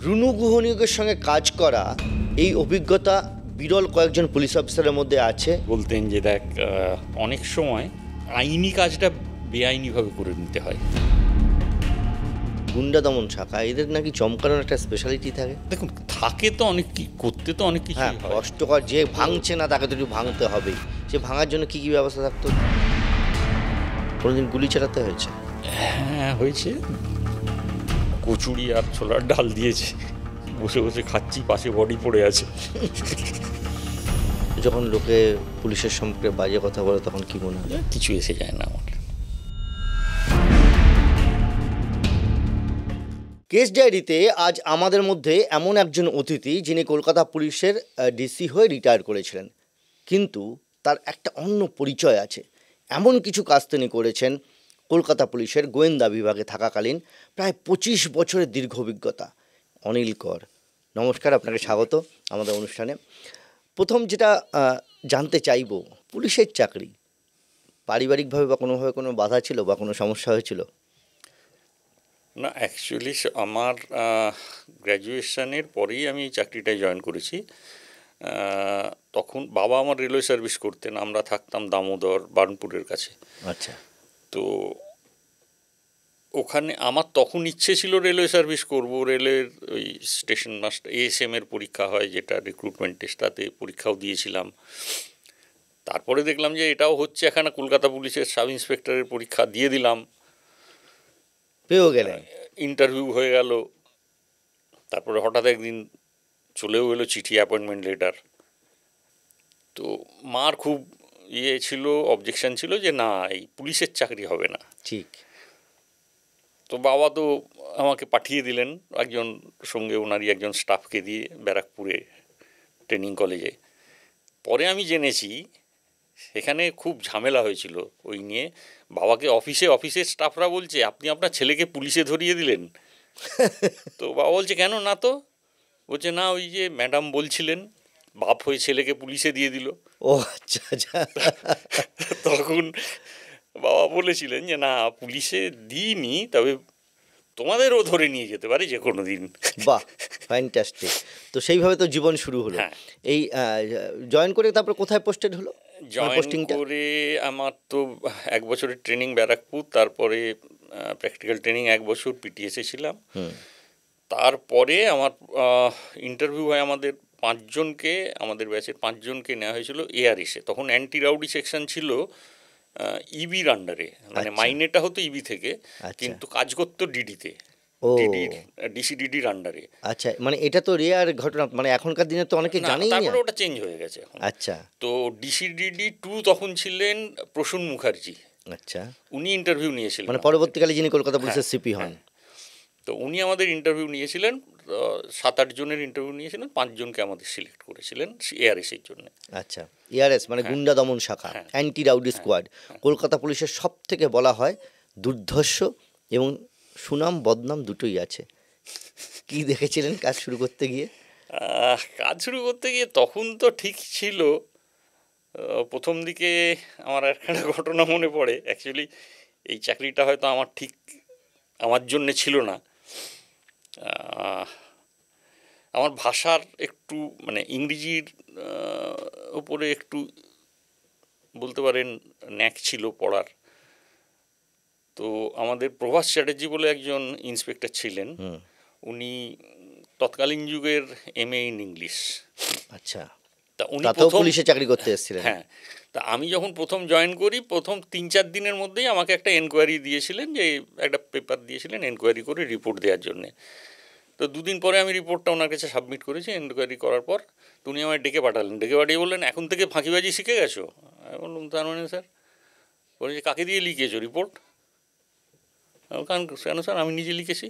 রুনু গুহনিয়োগের সঙ্গে কাজ করা এই অভিজ্ঞতা বিরল কয়েকজন পুলিশ অফিসারের মধ্যে আছে। বলতেন যে দেখ, অনেক সময় আইনি কাজটা বেআইনিভাবে করে নিতে হয়। গুন্ডা দমন শাখা এদের নাকি চমকানোর একটা স্পেশালিটি থাকে। দেখুন, থাকে তো অনেক, করতে তো অনেক কিছু। হ্যাঁ, কষ্টকর, যে ভাঙছে না তাকে তো একটু ভাঙতে হবেই। সে ভাঙার জন্য কি কি ব্যবস্থা থাকতো? কোনোদিন গুলি চালাতে হয়েছে? হ্যাঁ, হয়েছে। কচুরি আর ছোলার ডাল দিয়েছে, বসে বসে খাচ্ছি, পাশে বডি পড়ে আছে। যখন লোকে পুলিশের সম্পর্কে বাজে কথা বলে তখন কি মনে হয়? কিছু এসে যায় না আমার। কেস ডায়েরিতে আজ আমাদের মধ্যে এমন একজন অতিথি যিনি কলকাতা পুলিশের ডিসি হয়ে রিটায়ার করেছিলেন, কিন্তু তার একটা অন্য পরিচয় আছে। এমন কিছু কাজ তিনি করেছেন কলকাতা পুলিশের গোয়েন্দা বিভাগে থাকাকালীন। প্রায় 25 বছরের দীর্ঘ অভিজ্ঞতা। অনিল কর, নমস্কার, আপনাকে স্বাগত আমাদের অনুষ্ঠানে। প্রথম যেটা জানতে চাইব, পুলিশের চাকরি পারিবারিকভাবে বা কোনোভাবে কোনো বাধা ছিল বা কোনো সমস্যা হয়েছিল? না, অ্যাকচুয়ালি আমার গ্র্যাজুয়েশনের পরেই আমি এই চাকরিটায় জয়েন করেছি। তখন বাবা আমার রেলওয়ে সার্ভিস করতেন, আমরা থাকতাম দামোদর বার্নপুরের কাছে। আচ্ছা। তো ওখানে আমার তখন ইচ্ছে ছিল রেলওয়ে সার্ভিস করব। রেলের ওই স্টেশন মাস্টার ASM এর পরীক্ষা হয়, যেটা রিক্রুটমেন্ট টেস্ট, তাতে পরীক্ষাও দিয়েছিলাম। তারপরে দেখলাম যে এটাও হচ্ছে, এখানে কলকাতা পুলিশের সাব ইন্সপেক্টরের পরীক্ষা দিয়ে দিলাম, পেয়েও গেলেন, ইন্টারভিউ হয়ে গেল। তারপরে হঠাৎ একদিন চলেও এলো চিঠি, অ্যাপয়েন্টমেন্ট লেটার। তো মার খুব ছিল, অবজেকশন ছিল যে না, এই পুলিশের চাকরি হবে না। ঠিক। তো বাবা তো আমাকে পাঠিয়ে দিলেন একজন সঙ্গে, ওনারই একজন স্টাফকে দিয়ে ব্যারাকপুরে ট্রেনিং কলেজে। পরে আমি জেনেছি সেখানে খুব ঝামেলা হয়েছিল ওই নিয়ে। বাবাকে অফিসের স্টাফরা বলছে, আপনি আপনার ছেলেকে পুলিশে ধরিয়ে দিলেন। তো বাবা বলছে, কেন? না তো। বলছে, না, ওই যে ম্যাডাম বলছিলেন, বাপ হয়ে ছেলেকে পুলিশে দিয়ে দিল। ও আচ্ছা আচ্ছা। তখন বাবা বলেছিলেন যে না, পুলিশে দিইনি, তবে তোমাদেরও ধরে নিয়ে যেতে পারে যে কোনো দিন। বাহ, ফ্যান্টাস্টিক। তো সেইভাবে তো জীবন শুরু হলো। হ্যাঁ। এই জয়েন করে তারপর কোথায় পোস্টেড হলো? জয়েন করে আমার তো 1 বছরের ট্রেনিং ব্যারাকপুর, তারপরে প্র্যাকটিক্যাল ট্রেনিং 1 বছর PTSে ছিলাম। তারপরে আমার ইন্টারভিউ হয়, আমাদের 5 জনকে, আমাদের ব্যাচের 5 জনকে নেওয়া হয়েছিল ARSে। তখন অ্যান্টি রাউডি সেকশন ছিল ইবির আন্ডারে, মানে মাইনেটা হতো ইবি থেকে, কিন্তু কাজ করতো ডিডিতে, DCDDর আন্ডারে। আচ্ছা, মানে এটা তো রেয়ার ঘটনা, মানে এখনকার দিনে তো অনেকে জানেই না। তারপরে ওটা চেঞ্জ হয়ে গেছে এখন। আচ্ছা। তো DCDD2 তখন ছিলেন প্রসূন মুখার্জি। আচ্ছা। উনি ইন্টারভিউ নিয়েছিলেন, মানে পরবর্তীকালে যিনি কলকাতা পুলিশের সিপি হন। তো উনি আমাদের ইন্টারভিউ নিয়েছিলেন, 7-8 জনের ইন্টারভিউ নিয়েছিলেন, 5 জনকে আমাদের সিলেক্ট করেছিলেন ARSের জন্য। আচ্ছা, ARS মানে গুন্ডা দমন শাখা, অ্যান্টি রাউডি স্কোয়াড। কলকাতা পুলিশের সব থেকে বলা হয় দুর্ধর্ষ এবং সুনাম বদনাম দুটোই আছে। কি দেখেছিলেন কাজ শুরু করতে গিয়ে? কাজ শুরু করতে গিয়ে তখন তো ঠিক ছিল। প্রথম দিকে আমার একটা ঘটনা মনে পড়ে। অ্যাকচুয়ালি এই চাকরিটা হয়তো আমার জন্যে ছিল না। আমার ভাষার একটু, মানে ইংরেজির উপরে একটু বলতে পারেন ন্যাক ছিল পড়ার। তো আমাদের প্রভাস চ্যাটার্জি বলে একজন ইন্সপেক্টর ছিলেন, উনি তৎকালীন যুগের MA ইন ইংলিশ। আচ্ছা। তা উনি পুলিশে চাকরি করতে এসেছিলেন। হ্যাঁ। তা আমি যখন প্রথম জয়েন করি, প্রথম 3-4 দিনের মধ্যেই আমাকে একটা এনকোয়ারি দিয়েছিলেন, যে একটা পেপার দিয়েছিলেন এনকোয়ারি করে রিপোর্ট দেওয়ার জন্যে। তো 2 দিন পরে আমি রিপোর্টটা ওনার কাছে সাবমিট করেছি। এনকোয়ারি করার পর উনি আমায় ডেকে পাঠালেন, ডেকে পাঠিয়ে বললেন, এখন থেকে ফাঁকিবাজি শিখে গেছো? আমি বললাম, তার মানে স্যার? বলছে, কাকে দিয়ে লিখিয়েছো রিপোর্ট? কেন স্যার, আমি নিজে লিখেছি।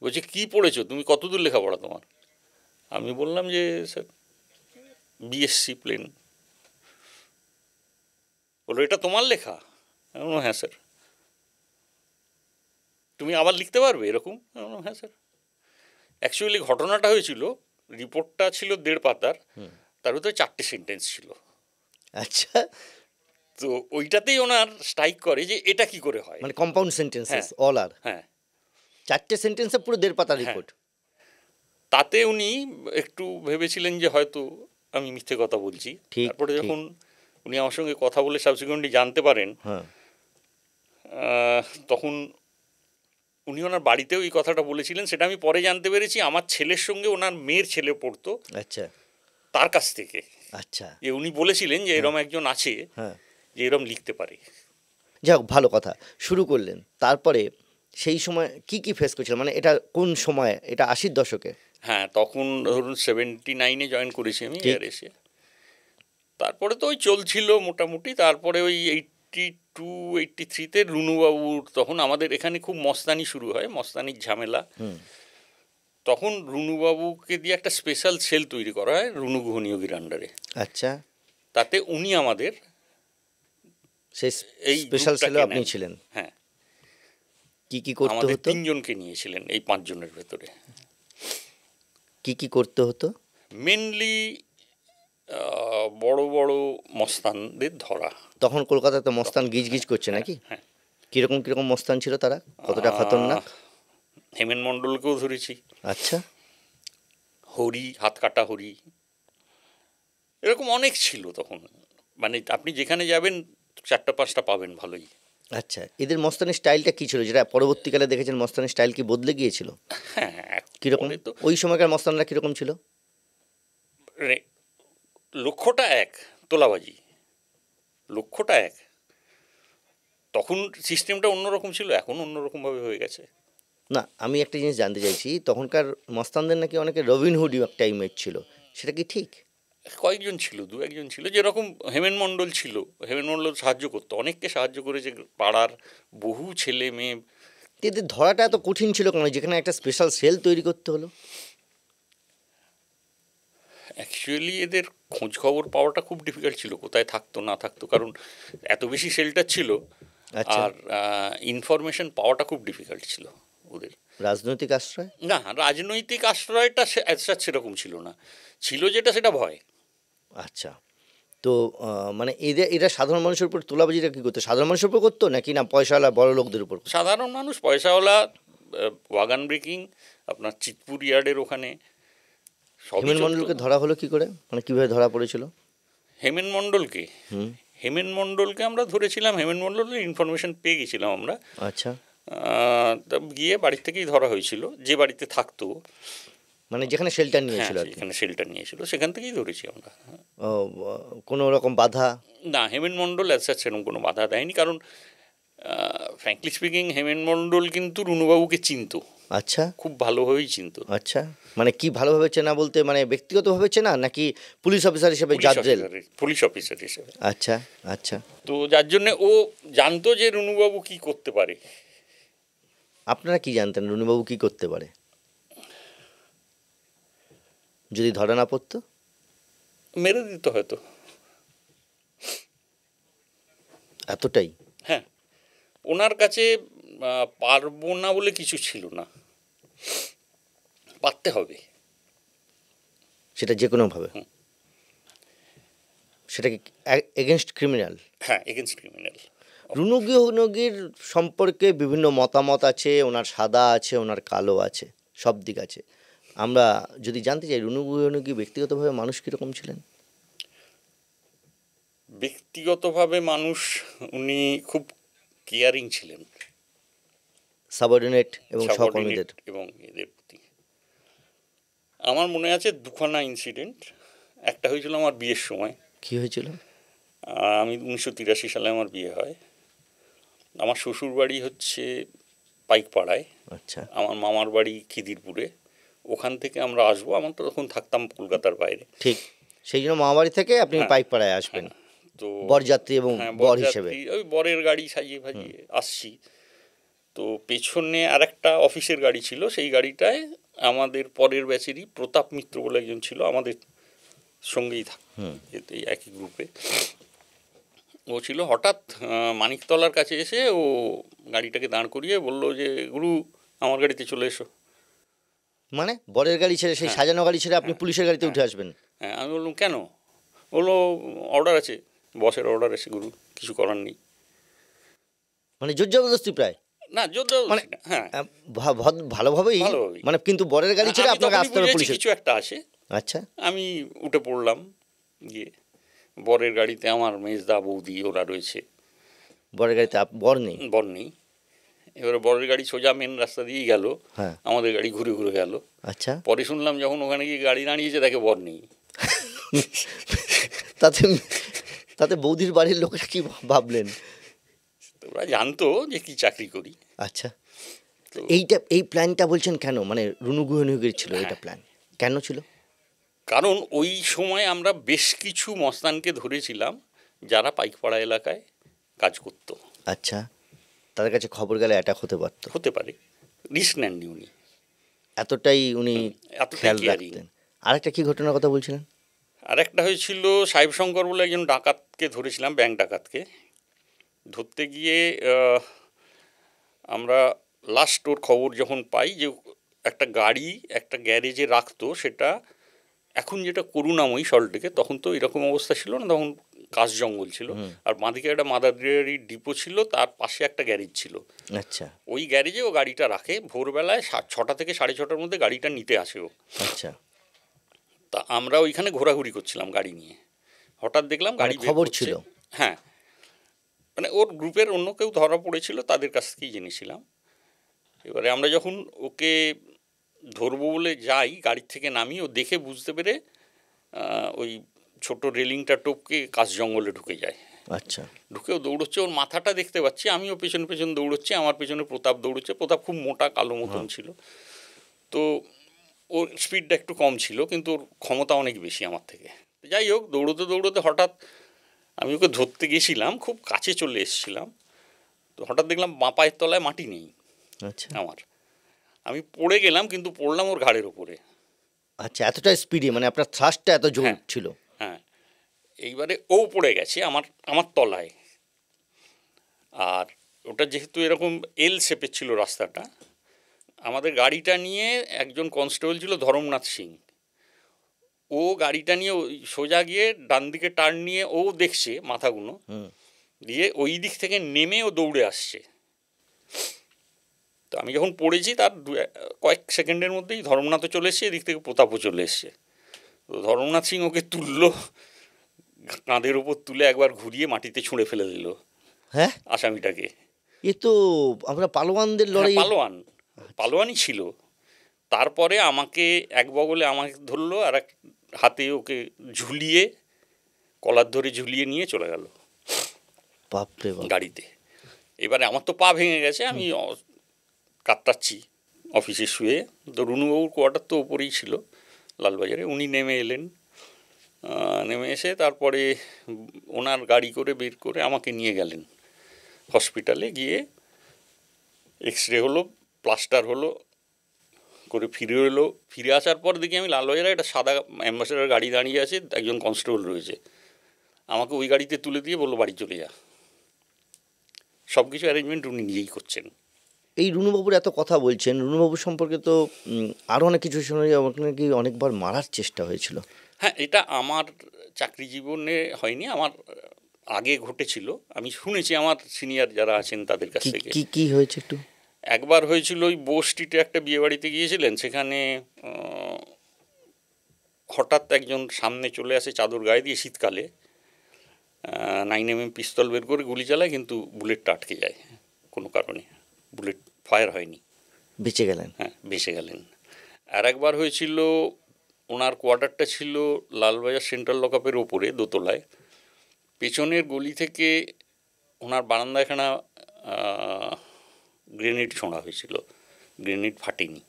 বলছে, কী পড়েছো তুমি, কতদূর লেখাপড়া তোমার? আমি বললাম যে স্যার BSc প্লেন। বললো, এটা তোমার লেখা? আমি বললাম, হ্যাঁ স্যার। তুমি আবার লিখতে পারবে এরকম? আমি বললাম, হ্যাঁ স্যার। অ্যাকচুয়ালি ঘটনাটা হয়েছিল, রিপোর্টটা ছিল 1.5 পাতার, তার ভিতরে 4টে সেন্টেন্স ছিল। আচ্ছা। তো ওইটাতেই ওনার স্ট্রাইক করে যে এটা কি করে হয়, মানে কম্পাউন্ড সেন্টেন্সেস অল আর। হ্যাঁ। 4টে সেন্টেন্সে পুরো 1.5 পাতা রিপোর্ট। তাতে উনি একটু ভেবেছিলেন যে হয়তো আমি মিথ্যে কথা বলছি। ঠিক, তারপরে ঠিক। যখন উনি আমার সঙ্গে কথা বলে সাবসিকুয়েন্টলি জানতে পারেন, হ্যাঁ, তখন উনি ওনার বাড়িতেও এই কথাটা বলেছিলেন। সেটা আমি পরে জানতে পেরেছি, আমার ছেলের সঙ্গে ওনার মেয়ের ছেলে পড়তো, আচ্ছা, তার কাছ থেকে। আচ্ছা। যে উনি বলেছিলেন যে এরম একজন আছে হ্যাঁ, যে এরম লিখতে পারে। যাক ভালো কথা। শুরু করলেন। তারপরে সেই সময় কি, কি ফেস করছিলেন? মানে এটা কোন সময়ে? এটা 80-র দশকে? হ্যাঁ, তখন ধরুন 79-এ জয়েন করেছি আমি ঠিক। এয়ারএসে। তারপরে তো ওই চলছিল মোটামুটি। তারপরে ওই 82-83-তে রুনুবাবুর, তখন আমাদের এখানে খুব মস্তানি শুরু হয়, মস্তানির ঝামেলা। তখন রুনুবাবুকে দিয়ে একটা স্পেশাল সেল তৈরি করা হয় রুনু গুহ নিয়োগীর আন্ডারে। আচ্ছা। তাতে উনি আমাদের সেই এই স্পেশাল সেলে গ্রুপটাকে আপনি নেন। ছিলেন। হ্যাঁ, কি, কি করতে আমাদের হতো? 3 জনকে নিয়েছিলেন এই 5 জনের ভেতরে। কি, কি করতে হতো? মেনলি বড় বড় মস্তানদের ধরা। তখন কলকাতাতে মস্তান গিজ করছে নাকি? হ্যাঁ। কিরকম, কিরকম মস্তান ছিল তারা? কতটা খতরনাক? হেমেন মণ্ডলকেও ধরেছি। আচ্ছা। হরি, হাত কাটা হরি, এরকম অনেক ছিল তখন। মানে আপনি যেখানে যাবেন 4টা-5টা পাবেন ভালোই। আচ্ছা, এদের মস্তানির স্টাইলটা কি ছিল? যেটা পরবর্তীকালে দেখেছেন মস্তানির স্টাইল কি বদলে গিয়েছিল? হ্যাঁ, কিরকম? পরে তো ওই সময়কার মস্তানরা কিরকম ছিল? লক্ষ্যটা এক, তোলাবাজি, লক্ষ্যটা এক। তখন সিস্টেমটা অন্যরকম ছিল, এখন অন্যরকমভাবে হয়ে গেছে। না, আমি একটা জিনিস জানতে চাইছি, তখনকার মস্তানদের নাকি অনেকে রবিনহুড একটা ইমেজ ছিল। সেটা কি ঠিক? কয়েকজন ছিল, 2-1 জন ছিল। যেরকম হেমেন মণ্ডল ছিল, হেমেন মণ্ডল সাহায্য করতো, অনেককে সাহায্য করেছে, পাড়ার বহু ছেলে মেয়ে। এদের ধরাটা এত কঠিন ছিল কেন, যেখানে একটা স্পেশাল সেল তৈরি করতে হলো? অ্যাকচুয়ালি এদের খোঁজ খবর পাওয়াটা খুব ডিফিকাল্ট ছিল, কোথায় থাকতো না থাকতো, কারণ এত বেশি শেল্টার ছিল। আচ্ছা। আর ইনফরমেশন পাওয়াটা খুব ডিফিকাল্ট ছিল ওদের। রাজনৈতিক আশ্রয়? না, রাজনৈতিক আশ্রয়টা সেরকম ছিল না, ছিল যেটা সেটা ভয়। আচ্ছা। তো মানে এরা সাধারণ মানুষের উপর তোলাবাজিটা কী করতো? সাধারণ মানুষের উপর করতো নাকি না পয়সাওয়ালা বড় লোকদের উপর? সাধারণ মানুষ, পয়সাওয়ালা, ওয়াগান ব্রেকিং, আপনার চিতপুর ইয়ার্ডের ওখানে সবই হেমেন চলতো। মণ্ডলকে ধরা হলো কি করে? মানে কীভাবে ধরা পড়েছিল? হেমেন মণ্ডলকে হুম। হেমেন মণ্ডলকে আমরা ধরেছিলাম, হেমেন মণ্ডলের ইনফরমেশন পেয়ে গেছিলাম আমরা। আচ্ছা। তা গিয়ে বাড়ির থেকেই ধরা হয়েছিল, যে বাড়িতে থাকতো। মানে যেখানে শেল্টার হ্যাঁ, নিয়েছিল আর কি? যেখানে শেল্টার নিয়েছিল সেখান থেকেই ধরেছি আমরা। ও, কোনো রকম বাধা? না, হেমেন মণ্ডল অ্যাজ সাচ সেরকম কোনো বাধা দেয়নি, কারণ ফ্র্যাঙ্কলি স্পিকিং হেমেন মণ্ডল কিন্তু রুনুবাবুকে চিনতো, আচ্ছা, খুব ভালোভাবেই চিনতো। আচ্ছা। মানে কি ভালোভাবে চেনা বলতে, মানে ব্যক্তিগতভাবে চেনা নাকি পুলিশ অফিসার হিসেবে জাদ্রেল? পুলিশ অফিসার হিসেবে। আচ্ছা, আচ্ছা। তো যার জন্যে ও জানতো যে রুনুবাবু কি করতে পারে। আপনারা কি জানতেন রুনুবাবু কি করতে পারে যদি ধরা না পড়তো? মেরে দিত হয়তো। এতটাই? হ্যাঁ, ওনার কাছে পারবো না বলে কিছু ছিল না, পারতে হবে। সেটা যে কোনোভাবে? সেটা কি এগেনস্ট ক্রিমিনাল? হ্যাঁ, এগেনস্ট ক্রিমিনাল। রুনু গুহনগির সম্পর্কে বিভিন্ন মতামত আছে, ওনার সাদা আছে, ওনার কালো আছে, সব দিক আছে। আমরা যদি জানতে চাই রুনু গুহনগি ব্যক্তিগতভাবে মানুষ কীরকম ছিলেন? ব্যক্তিগতভাবে মানুষ, উনি খুব কেয়ারিং ছিলেন, সাবঅর্ডিনেট এবং সাবঅর্ডিনেট সহকর্মীদের? এবং এদের প্রতি। আমার মনে আছে দুখানা ইনসিডেন্ট। একটা হয়েছিল আমার বিয়ের সময়। কি হয়েছিল? আমি 1983 সালে আমার বিয়ে হয়। আমার শ্বশুর বাড়ি হচ্ছে পাইকপাড়ায়, আচ্ছা। আমার মামার বাড়ি খিদিরপুরে। ওখান থেকে আমরা আসবো, আমার তো তখন থাকতাম কলকাতার বাইরে। ঠিক, সেই জন্য মামাবাড়ি থেকে আপনি হ্যাঁ, পাইকপাড়ায় আসবেন তো বরযাত্রী এবং হ্যাঁ, বর হিসেবে। বরযাত্রী, ওই বরের গাড়ি সাজিয়ে ভাজিয়ে আসছি। তো পেছনে আরেকটা অফিসের গাড়ি ছিল, সেই গাড়িটায় আমাদের পরের ব্যাচেরই প্রতাপ মিত্র বলে একজন ছিল, আমাদের সঙ্গেই এই একই গ্রুপে ও ছিল। হঠাৎ মানিকতলার কাছে এসে ও গাড়িটাকে দাঁড় করিয়ে বললো যে, গুরু আমার গাড়িতে চলে এসো। মানে বরের গাড়ি ছেড়ে, সেই সাজানো গাড়ি ছেড়ে আপনি পুলিশের গাড়িতে উঠে আসবেন? হ্যাঁ, আমি বললাম কেন? বললো অর্ডার আছে, বসের অর্ডার আছে গুরু, কিছু করার নেই। মানে জোর জবরদস্তি প্রায়? না যুদ্ধ মানে হ্যাঁ ভালোভাবেই ভালোভাবেই। মানে, কিন্তু বরের গাড়ি ছেড়ে আমি আপনাকে তখনই আসতে হবে বুঝেছি পুলিশের। কিছু একটা আছে। আচ্ছা, আমি উঠে পড়লাম, গিয়ে বরের গাড়িতে আমার মেজদা বৌদি ওরা রয়েছে, বরের গাড়িতে বর নেই। বর নেই। এবারে বরের গাড়ি সোজা মেন রাস্তা দিয়েই গেল, হ্যাঁ, আমাদের গাড়ি ঘুরে ঘুরে গেল। আচ্ছা। পরে শুনলাম যখন ওখানে গিয়ে গাড়ি দাঁড়িয়েছে দেখে বর নেই। তাতে তাতে বৌদির বাড়ির লোকেরা কি ভাবলেন? তো ওরা জানতো যে কি চাকরি করি। আচ্ছা, তো এই প্ল্যানটা বলছেন কেন, মানে রুনু গুহনিগের ছিল এটা প্ল্যান, কেন ছিল? কারণ ওই সময় আমরা বেশ কিছু মস্তানকে ধরেছিলাম যারা পাইকপাড়া এলাকায় কাজ করতো। আচ্ছা, তাদের কাছে খবর গেলে অ্যাটাক হতে পারত। হতে পারে, রিস্ক নেননি উনি, এতটাই উনি এতটাই খেয়াল কেয়ারিং। রাখতেন। আরেকটা কি ঘটনার কথা বলছিলেন? আর একটা হয়েছিল, সাহেব শঙ্কর বলে একজন ডাকাতকে ধরেছিলাম, ব্যাংক ডাকাতকে। ধরতে গিয়ে আমরা লাস্ট ওর খবর যখন পাই যে একটা গাড়ি একটা গ্যারেজে রাখতো, সেটা এখন যেটা করুণাময়ী সল্টলেকে, তখন তো এরকম অবস্থা ছিল না, তখন কাশ জঙ্গল ছিল। আর বাঁদিকে একটা মাদার ডেয়ারি ডিপো ছিল, তার পাশে একটা গ্যারেজ ছিল। আচ্ছা, ওই গ্যারেজে ও গাড়িটা রাখে, ভোরবেলায় 6টা থেকে 6:30টার মধ্যে গাড়িটা নিতে আসে ও। আচ্ছা, তা আমরা ওইখানে ঘোরাঘুরি করছিলাম গাড়ি নিয়ে, হঠাৎ দেখলাম গাড়ি বের খবর করছে। ছিল? হ্যাঁ, মানে ওর গ্রুপের অন্য কেউ ধরা পড়েছিল, তাদের কাছ থেকেই জেনেছিলাম। এবারে আমরা যখন ওকে ধরবো বলে যাই, গাড়ির থেকে নামি, ও দেখে বুঝতে পেরে ওই ছোট রেলিংটা টপকে কাশ জঙ্গলে ঢুকে যায়। আচ্ছা, ঢুকেও দৌড়চ্ছে, ওর মাথাটা দেখতে পাচ্ছি, আমিও পেছন পেছন দৌড়চ্ছি, আমার পেছনে প্রতাপ দৌড়চ্ছে। প্রতাপ খুব মোটা কালো মতন ছিল, তো ওর স্পিডটা একটু কম ছিল, কিন্তু ওর ক্ষমতা অনেক বেশি আমার থেকে। যাই হোক, দৌড়োতে দৌড়োতে হঠাৎ আমি ওকে ধরতে গেছিলাম, খুব কাছে চলে এসেছিলাম, তো হঠাৎ দেখলাম বাঁ পায়ের তলায় মাটি নেই আচ্ছা, আমার। আমি পড়ে গেলাম, কিন্তু পড়লাম ওর ঘাড়ের ওপরে। আচ্ছা, এতটা স্পিডে, মানে আপনার থ্রাস্টটা এত জোর হ্যাঁ। ছিল? হ্যাঁ, এইবারে ও পড়ে গেছে আমার আমার তলায়। আর ওটা যেহেতু এরকম এল শেপের ছিল রাস্তাটা, আমাদের গাড়িটা নিয়ে একজন কনস্টেবল ছিল ধরমনাথ সিং, ও গাড়িটা নিয়ে ওই সোজা গিয়ে ডান দিকে টার্ন নিয়ে ও দেখছে মাথাগুলো দিয়ে, ওই দিক থেকে নেমে ও দৌড়ে আসছে। তো আমি যখন পড়েছি তার কয়েক সেকেন্ডের মধ্যেই ধর্মনাথও চলে এসছে, এদিক থেকে প্রতাপও চলে এসছে। তো ধর্মনাথ সিং ওকে তুললো, কাঁধের ওপর তুলে একবার ঘুরিয়ে মাটিতে ছুঁড়ে ফেলে দিল। হ্যাঁ, আসামিটাকে। এ তো আমরা পালোয়ানদের হ্যাঁ, লড়াই। পালোয়ানই ছিল। তারপরে আমাকে এক বগলে আমাকে ধরলো, আর এক হাতে ওকে ঝুলিয়ে, কলার ধরে ঝুলিয়ে নিয়ে চলে গেল বাপরে বাপ। গাড়িতে। এবারে আমার তো পা ভেঙে গেছে, আমি কাতরাচ্ছি অফিসে শুয়ে। তো রুনুবাবুর কোয়ার্টার তো ওপরেই ছিল লালবাজারে, উনি নেমে এলেন। নেমে এসে তারপরে ওনার গাড়ি করে বের করে আমাকে নিয়ে গেলেন হসপিটালে। গিয়ে এক্স রে হলো, প্লাস্টার হলো, করে ফিরে এলো। ফিরে আসার পর দেখি আমি লালবাজারে একটা সাদা অ্যাম্বাসেডার গাড়ি দাঁড়িয়ে আছে, একজন কনস্টেবল রয়েছে। আমাকে ওই গাড়িতে তুলে দিয়ে বললো বাড়ি চলে যা। সব কিছু অ্যারেঞ্জমেন্ট উনি নিজেই করছেন। এই রুনুবাবুর এত কথা বলছেন, রুনুবাবু সম্পর্কে তো আরও অনেক কিছু শোনা যায়, আপনাকে নাকি অনেকবার মারার চেষ্টা হয়েছিল। হ্যাঁ, এটা আমার চাকরি জীবনে হয়নি, আমার আগে ঘটেছিল। আমি শুনেছি আমার সিনিয়র যারা আছেন তাদের কাছ থেকে। কি কি হয়েছে একটু? একবার হয়েছিল, ওই বো স্ট্রিটে একটা বিয়ে বাড়িতে গিয়েছিলেন, সেখানে হঠাৎ একজন সামনে চলে আসে চাদর গায়ে দিয়ে, শীতকালে 9mm পিস্তল বের করে গুলি চালায়, কিন্তু বুলেটটা আটকে যায় কোনো কারণে, বুলেট ফায়ার হয়নি, বেঁচে গেলেন। হ্যাঁ বেঁচে গেলেন। আর একবার হয়েছিল, ওনার কোয়ার্টারটা ছিল লালবাজার সেন্ট্রাল লকআপের ওপরে দোতলায়, পেছনের গলি থেকে ওনার বারান্দাখানা গ্রেনেড ছোঁড়া হয়েছিল, গ্রেনেড ফাটেনি,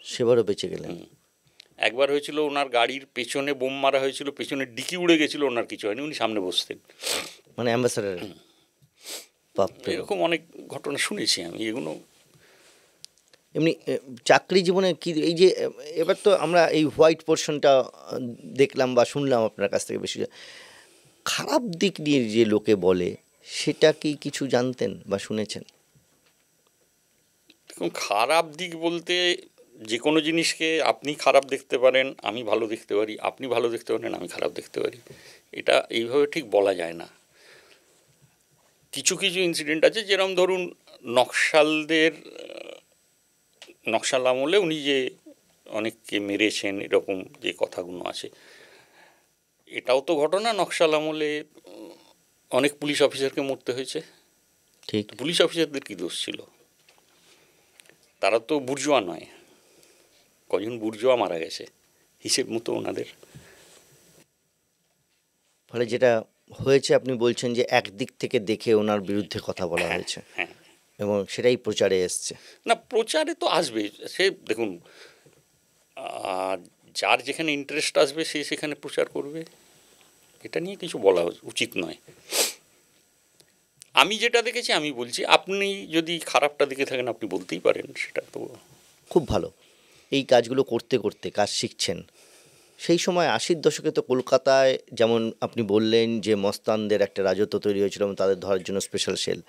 সেবারও বেঁচে গেলেন। একবার হয়েছিল ওনার গাড়ির পেছনে বোম মারা হয়েছিল, পেছনে ডিকি উড়ে গেছিল, ওনার কিছু হয়নি, উনি সামনে বসতেন, মানে অ্যাম্বাসাডার। বাপরে, এরকম অনেক ঘটনা শুনেছি আমি। এগুলো এমনি চাকরি জীবনে কি এই যে এবার তো আমরা এই হোয়াইট পোর্শনটা দেখলাম বা শুনলাম আপনার কাছ থেকে, বেশি খারাপ দিক নিয়ে যে লোকে বলে, সেটা কি কিছু জানতেন বা শুনেছেন? খারাপ দিক বলতে, যে কোনো জিনিসকে আপনি খারাপ দেখতে পারেন, আমি ভালো দেখতে পারি, আপনি ভালো দেখতে পারেন, আমি খারাপ দেখতে পারি, এটা এইভাবে ঠিক বলা যায় না। কিছু কিছু ইনসিডেন্ট আছে, যেরকম ধরুন নকশালদের নকশাল আমলে উনি যে অনেককে মেরেছেন এরকম যে কথাগুলো আছে, এটাও তো ঘটনা। নকশাল আমলে অনেক পুলিশ অফিসারকে মরতে হয়েছে। ঠিক। পুলিশ অফিসারদের কী দোষ ছিল? তারা তো বুর্জোয়া নয়। কজন বুর্জোয়া মারা গেছে হিসেব মতো ওনাদের। ফলে যেটা হয়েছে, আপনি বলছেন যে একদিক থেকে দেখে ওনার বিরুদ্ধে কথা বলা হয়েছে, হ্যাঁ, এবং সেটাই প্রচারে এসছে। না প্রচারে তো আসবে, সে দেখুন যার যেখানে ইন্টারেস্ট আসবে সে সেখানে প্রচার করবে, এটা নিয়ে কিছু বলা উচিত নয়। আমি যেটা দেখেছি আমি বলছি, আপনি যদি খারাপটা দেখে থাকেন আপনি বলতেই পারেন, সেটা তো খুব ভালো। এই কাজগুলো করতে করতে কাজ শিখছেন। সেই সময় 80-র দশকে তো কলকাতায় যেমন আপনি বললেন যে মস্তানদের একটা রাজত্ব তৈরি হয়েছিল এবং তাদের ধরার জন্য স্পেশাল সেল,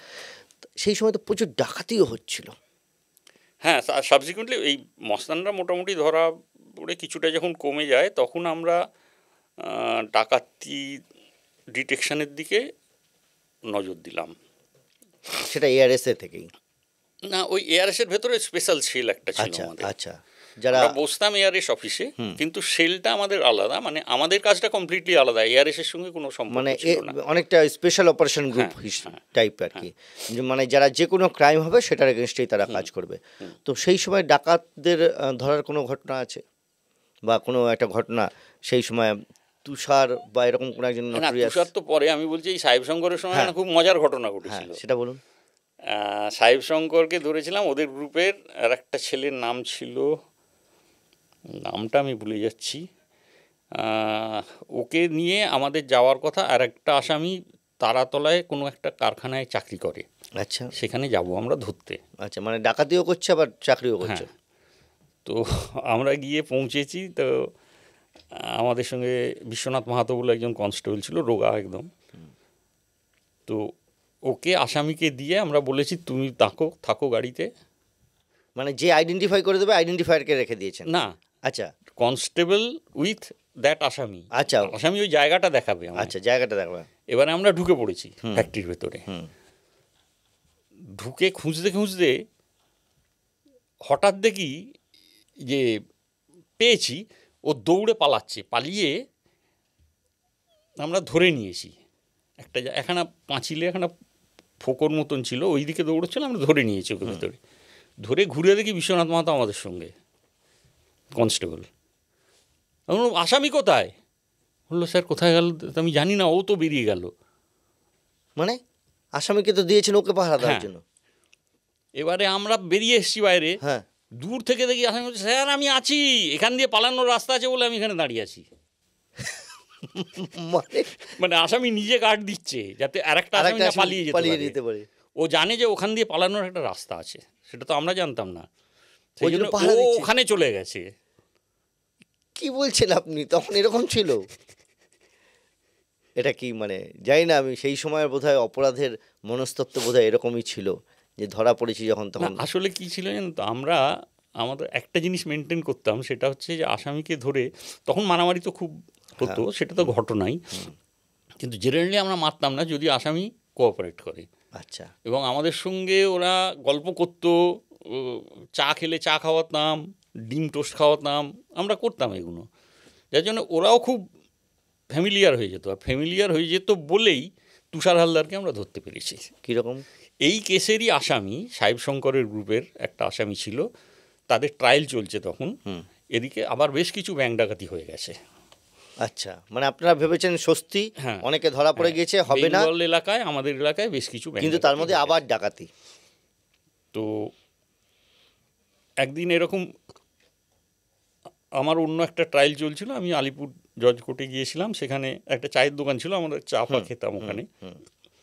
সেই সময় তো প্রচুর ডাকাতিও হচ্ছিল। হ্যাঁ, সাবসিকুয়েন্টলি এই মস্তানরা মোটামুটি ধরা পড়ে কিছুটা যখন কমে যায় তখন আমরা ডাকাতি ডিটেকশনের দিকে নজর দিলাম। সেটা এআরএসএ থেকেই? না, ওই এআরএসের ভেতরে স্পেশাল সেল একটা ছিল আচ্ছা আমাদের। আচ্ছা। যারা আমরা বসতাম এআরএস অফিসে, কিন্তু সেলটা আমাদের আলাদা, মানে আমাদের কাজটা কমপ্লিটলি আলাদা, এআরএসের সঙ্গে কোনো সম্পর্ক মানে ছিল না। অনেকটা স্পেশাল অপারেশন গ্রুপ টাইপ আর কি, যে মানে যারা যে কোনো ক্রাইম হবে সেটার এগেনস্টেই তারা কাজ করবে। তো সেই সময় ডাকাতদের ধরার কোনো ঘটনা আছে, বা কোনো একটা ঘটনা সেই সময় তুষার বা এরকম কোনো একজন না, নটোরিয়াস? তুষার তো পরে, আমি বলছি এই সাহেব শঙ্করের সময় হ্যাঁ। না খুব মজার ঘটনা হ্যাঁ, ঘটেছিল। সেটা বলুন। সাহেব শঙ্করকে ধরেছিলাম, ওদের গ্রুপের আর একটা ছেলের নাম ছিল, নামটা আমি ভুলে যাচ্ছি, ওকে নিয়ে আমাদের যাওয়ার কথা। আর একটা আসামি তারাতলায় কোনো একটা কারখানায় চাকরি করে, আচ্ছা সেখানে যাব আমরা ধরতে। আচ্ছা, মানে ডাকাতিও করছে আবার চাকরিও করছে। হ্যাঁ, তো আমরা গিয়ে পৌঁছেছি, তো আমাদের সঙ্গে বিশ্বনাথ মাহাতো বলে একজন কনস্টেবল ছিল, রোগা একদম। তো ওকে আসামিকে দিয়ে আমরা বলেছি তুমি থাকো গাড়িতে। মানে যে আইডেন্টিফাই করে দেবে আইডেন্টিফায়ারকে রেখে দিয়েছেন? না, আচ্ছা কনস্টেবল উইথ দ্যাট আসামি। আচ্ছা আসামি ওই জায়গাটা দেখাবে আমায়। আচ্ছা, জায়গাটা দেখবে। এবারে আমরা ঢুকে পড়েছি ফ্যাক্টরির ভেতরে। ঢুকে খুঁজতে খুঁজতে হঠাৎ দেখি যে পেয়েছি, ও দৌড়ে পালাচ্ছে, পালিয়ে আমরা ধরে নিয়েছি। একখানা পাঁচিলে একখানা ফোকর মতন ছিল, ওই দিকে দৌড়চ্ছিল, আমরা ধরে নিয়েছি ওকে ভেতরে। ধরে ঘুরে দেখি বিশ্বনাথ মাহাতো আমাদের সঙ্গে, কনস্টেবল। আসামি কোথায়? বললো স্যার কোথায় গেল আমি জানি না, ও তো বেরিয়ে গেল। মানে আসামিকে তো দিয়েছেন ওকে পাহারা দেওয়ার জন্য। এবারে আমরা বেরিয়ে এসেছি বাইরে, হ্যাঁ, দূর থেকে দেখি আসামি বলছে স্যার আমি আছি, এখান দিয়ে পালানোর রাস্তা আছে বলে আমি এখানে দাঁড়িয়ে আছি। মানে আসামি নিজে গার্ড দিচ্ছে যাতে আরেকটা আসামি না পালিয়ে যেতে পারে। ও জানে যে ওখান দিয়ে পালানোর একটা রাস্তা আছে, সেটা তো আমরা জানতাম না, সেই জন্য ও ওখানে চলে গেছে। কি বলছেন আপনি? তখন এরকম ছিল? এটা কি মানে জানি না, আমি সেই সময় বোধহয় অপরাধের মনস্তত্ত্ব বোধহয় এরকমই ছিল, যে ধরা পড়েছি যখন তখন। আসলে কি ছিল জানেন তো, আমরা আমাদের একটা জিনিস মেনটেন করতাম, সেটা হচ্ছে যে আসামিকে ধরে, তখন মারামারি তো খুব হতো, সেটা তো ঘটনাই, কিন্তু জেনারেলি আমরা মারতাম না যদি আসামি কোঅপারেট করে। আচ্ছা। এবং আমাদের সঙ্গে ওরা গল্প করতো, চা খেলে চা খাওয়াতাম, ডিম টোস্ট খাওয়াতাম, আমরা করতাম এগুলো, যার জন্য ওরাও খুব ফ্যামিলিয়ার হয়ে যেত। আর ফ্যামিলিয়ার হয়ে যেত বলেই তুষার হালদারকে আমরা ধরতে পেরেছি। কীরকম? এই কেসেরই আসামি সাহেব শঙ্করের গ্রুপের একটা আসামি ছিল, তাদের ট্রায়াল চলছে তখন। এদিকে আবার বেশ কিছু ব্যাংক ডাকাতি হয়ে গেছে। আচ্ছা, মানে আপনারা ভেবেছেন স্বস্তি, অনেকে ধরা পড়ে গিয়েছে, হবে না। বেঙ্গল এলাকায়, আমাদের এলাকায় বেশ কিছু, কিন্তু তার মধ্যে আবার ডাকাতি। তো একদিন এরকম আমার অন্য একটা ট্রায়াল চলছিল, আমি আলিপুর জজ কোর্টে গিয়েছিলাম, সেখানে একটা চায়ের দোকান ছিল, আমাদের চা ফা খেতাম ওখানে,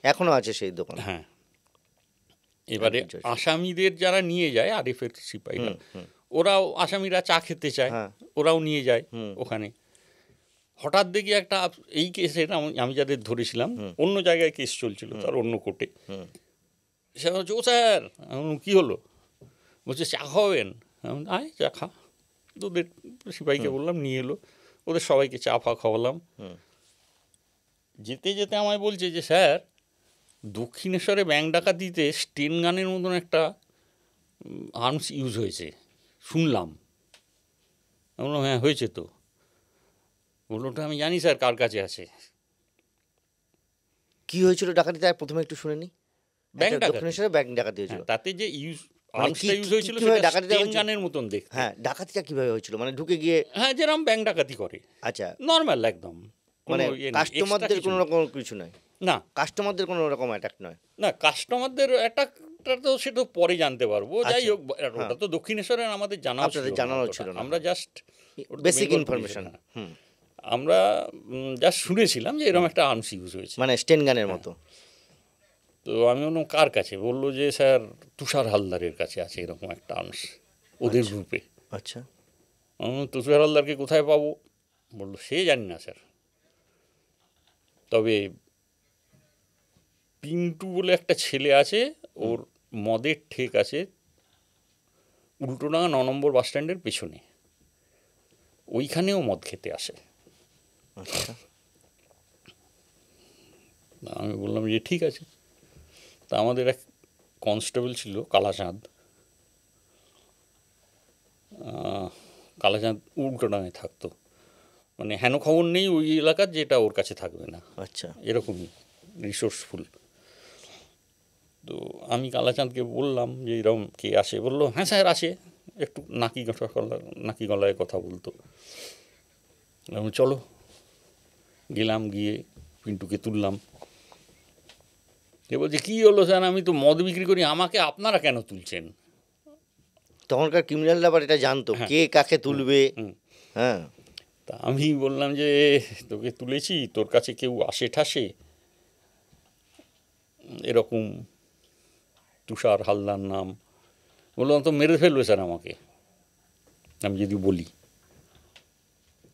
এখনো আছে সেই দোকান। হ্যাঁ। এবারে আসামিদের যারা নিয়ে যায় আরিফের সিপাহীরা, ওরাও আসামিরা চা খেতে চায়, ওরাও নিয়ে যায় ওখানে। হঠাৎ দেখি একটা, এই কেসের আমি যাদের ধরেছিলাম অন্য জায়গায় কেস চলছিল, তার অন্য কোর্টে, সে বলছে ও স্যার, কী হলো? বলছে চা খাওয়াবেন? আয় চা খা। ওদের সিপাহীকে বললাম, নিয়ে এলো, ওদের সবাইকে চা ফা খাওয়ালাম। যেতে যেতে আমায় বলছে যে স্যার দক্ষিণেশ্বরে ব্যাংক ডাকাতিতে স্টেন গানের মতন একটা আর্মস ইউজ হয়েছে শুনলাম। আমি বললাম হ্যাঁ হয়েছে তো। বললো ওটা আমি জানি স্যার কার কাছে আছে। কি হয়েছিল ডাকাতিতে প্রথমে একটু শুনে নি। ব্যাংক ডাকাতি, দক্ষিণেশ্বরে ব্যাংক ডাকাতি হয়েছিল। তাতে যে ইউজ মানে আর্মসটা ইউজ হয়েছিল কিভাবে সেটা ডাকাতিটা স্টেন হয়েছিল? গানের মতন দেখতে। হ্যাঁ, ডাকাতিটা কিভাবে হয়েছিল? মানে ঢুকে গিয়ে হ্যাঁ যেরকম ব্যাংক ডাকাতি করে আচ্ছা, নর্মাল একদম, মানে ইয়ে কাস্টমারদের কোনো রকম কিছু নয়, না কাস্টমারদের কোনো রকম অ্যাটাক নয়। না কাস্টমারদের অ্যাটাকটা তো সেটা পরে জানতে পারবো। যাই হোক ওটা তো দক্ষিণেশ্বরের আমাদের জানাও ছিল আপনাদের না, জানানো অতটা। ছিল না, আমরা জাস্ট বেসিক ইনফরমেশন। আমরা জাস্ট শুনেছিলাম যে এরকম একটা আর্মস ইউজ হয়েছে, মানে স্টেন গানের মতো। তো আমি বললাম কার কাছে? বললো যে স্যার তুষার হালদারের কাছে আছে এরকম একটা আর্মস ওদের গ্রুপে। আচ্ছা, তুষার হালদারকে কোথায় পাবো? বললো সে জানি না স্যার, তবে পিন্টু বলে একটা ছেলে আছে, ওর মদের ঠেক আছে উল্টোডাঙা 9 নম্বর বাস স্ট্যান্ডের পেছনে, ওইখানেও মদ খেতে আসে। আচ্ছা, আমি বললাম যে ঠিক আছে। তা আমাদের এক কনস্টেবল ছিল কালাচাঁদ, কালাচাঁদ উল্টোডাঙায় থাকতো, মানে হেন খবর নেই ওই এলাকার যেটা ওর কাছে থাকবে না, আচ্ছা, এরকমই রিসোর্সফুল। তো আমি কালাচাঁদকে বললাম যে এরকম কে আসে? বললো হ্যাঁ স্যার আসে, একটু নাকি গলায় কথা বলতো। আমি চলো গেলাম, গিয়ে পিন্টুকে তুললাম। এ বলছে কী হলো স্যার, আমি তো মদ বিক্রি করি, আমাকে আপনারা কেন তুলছেন? তখনকার ক্রিমিনালরা আবার এটা জানতো কে কাকে তুলবে। হ্যাঁ, তা আমি বললাম যে তোকে তুলেছি, তোর কাছে কেউ আসে ঠাসে এরকম তুষার হালদার নাম? বললাম তো মেরে ফেলবে স্যার আমাকে আমি যদি বলি।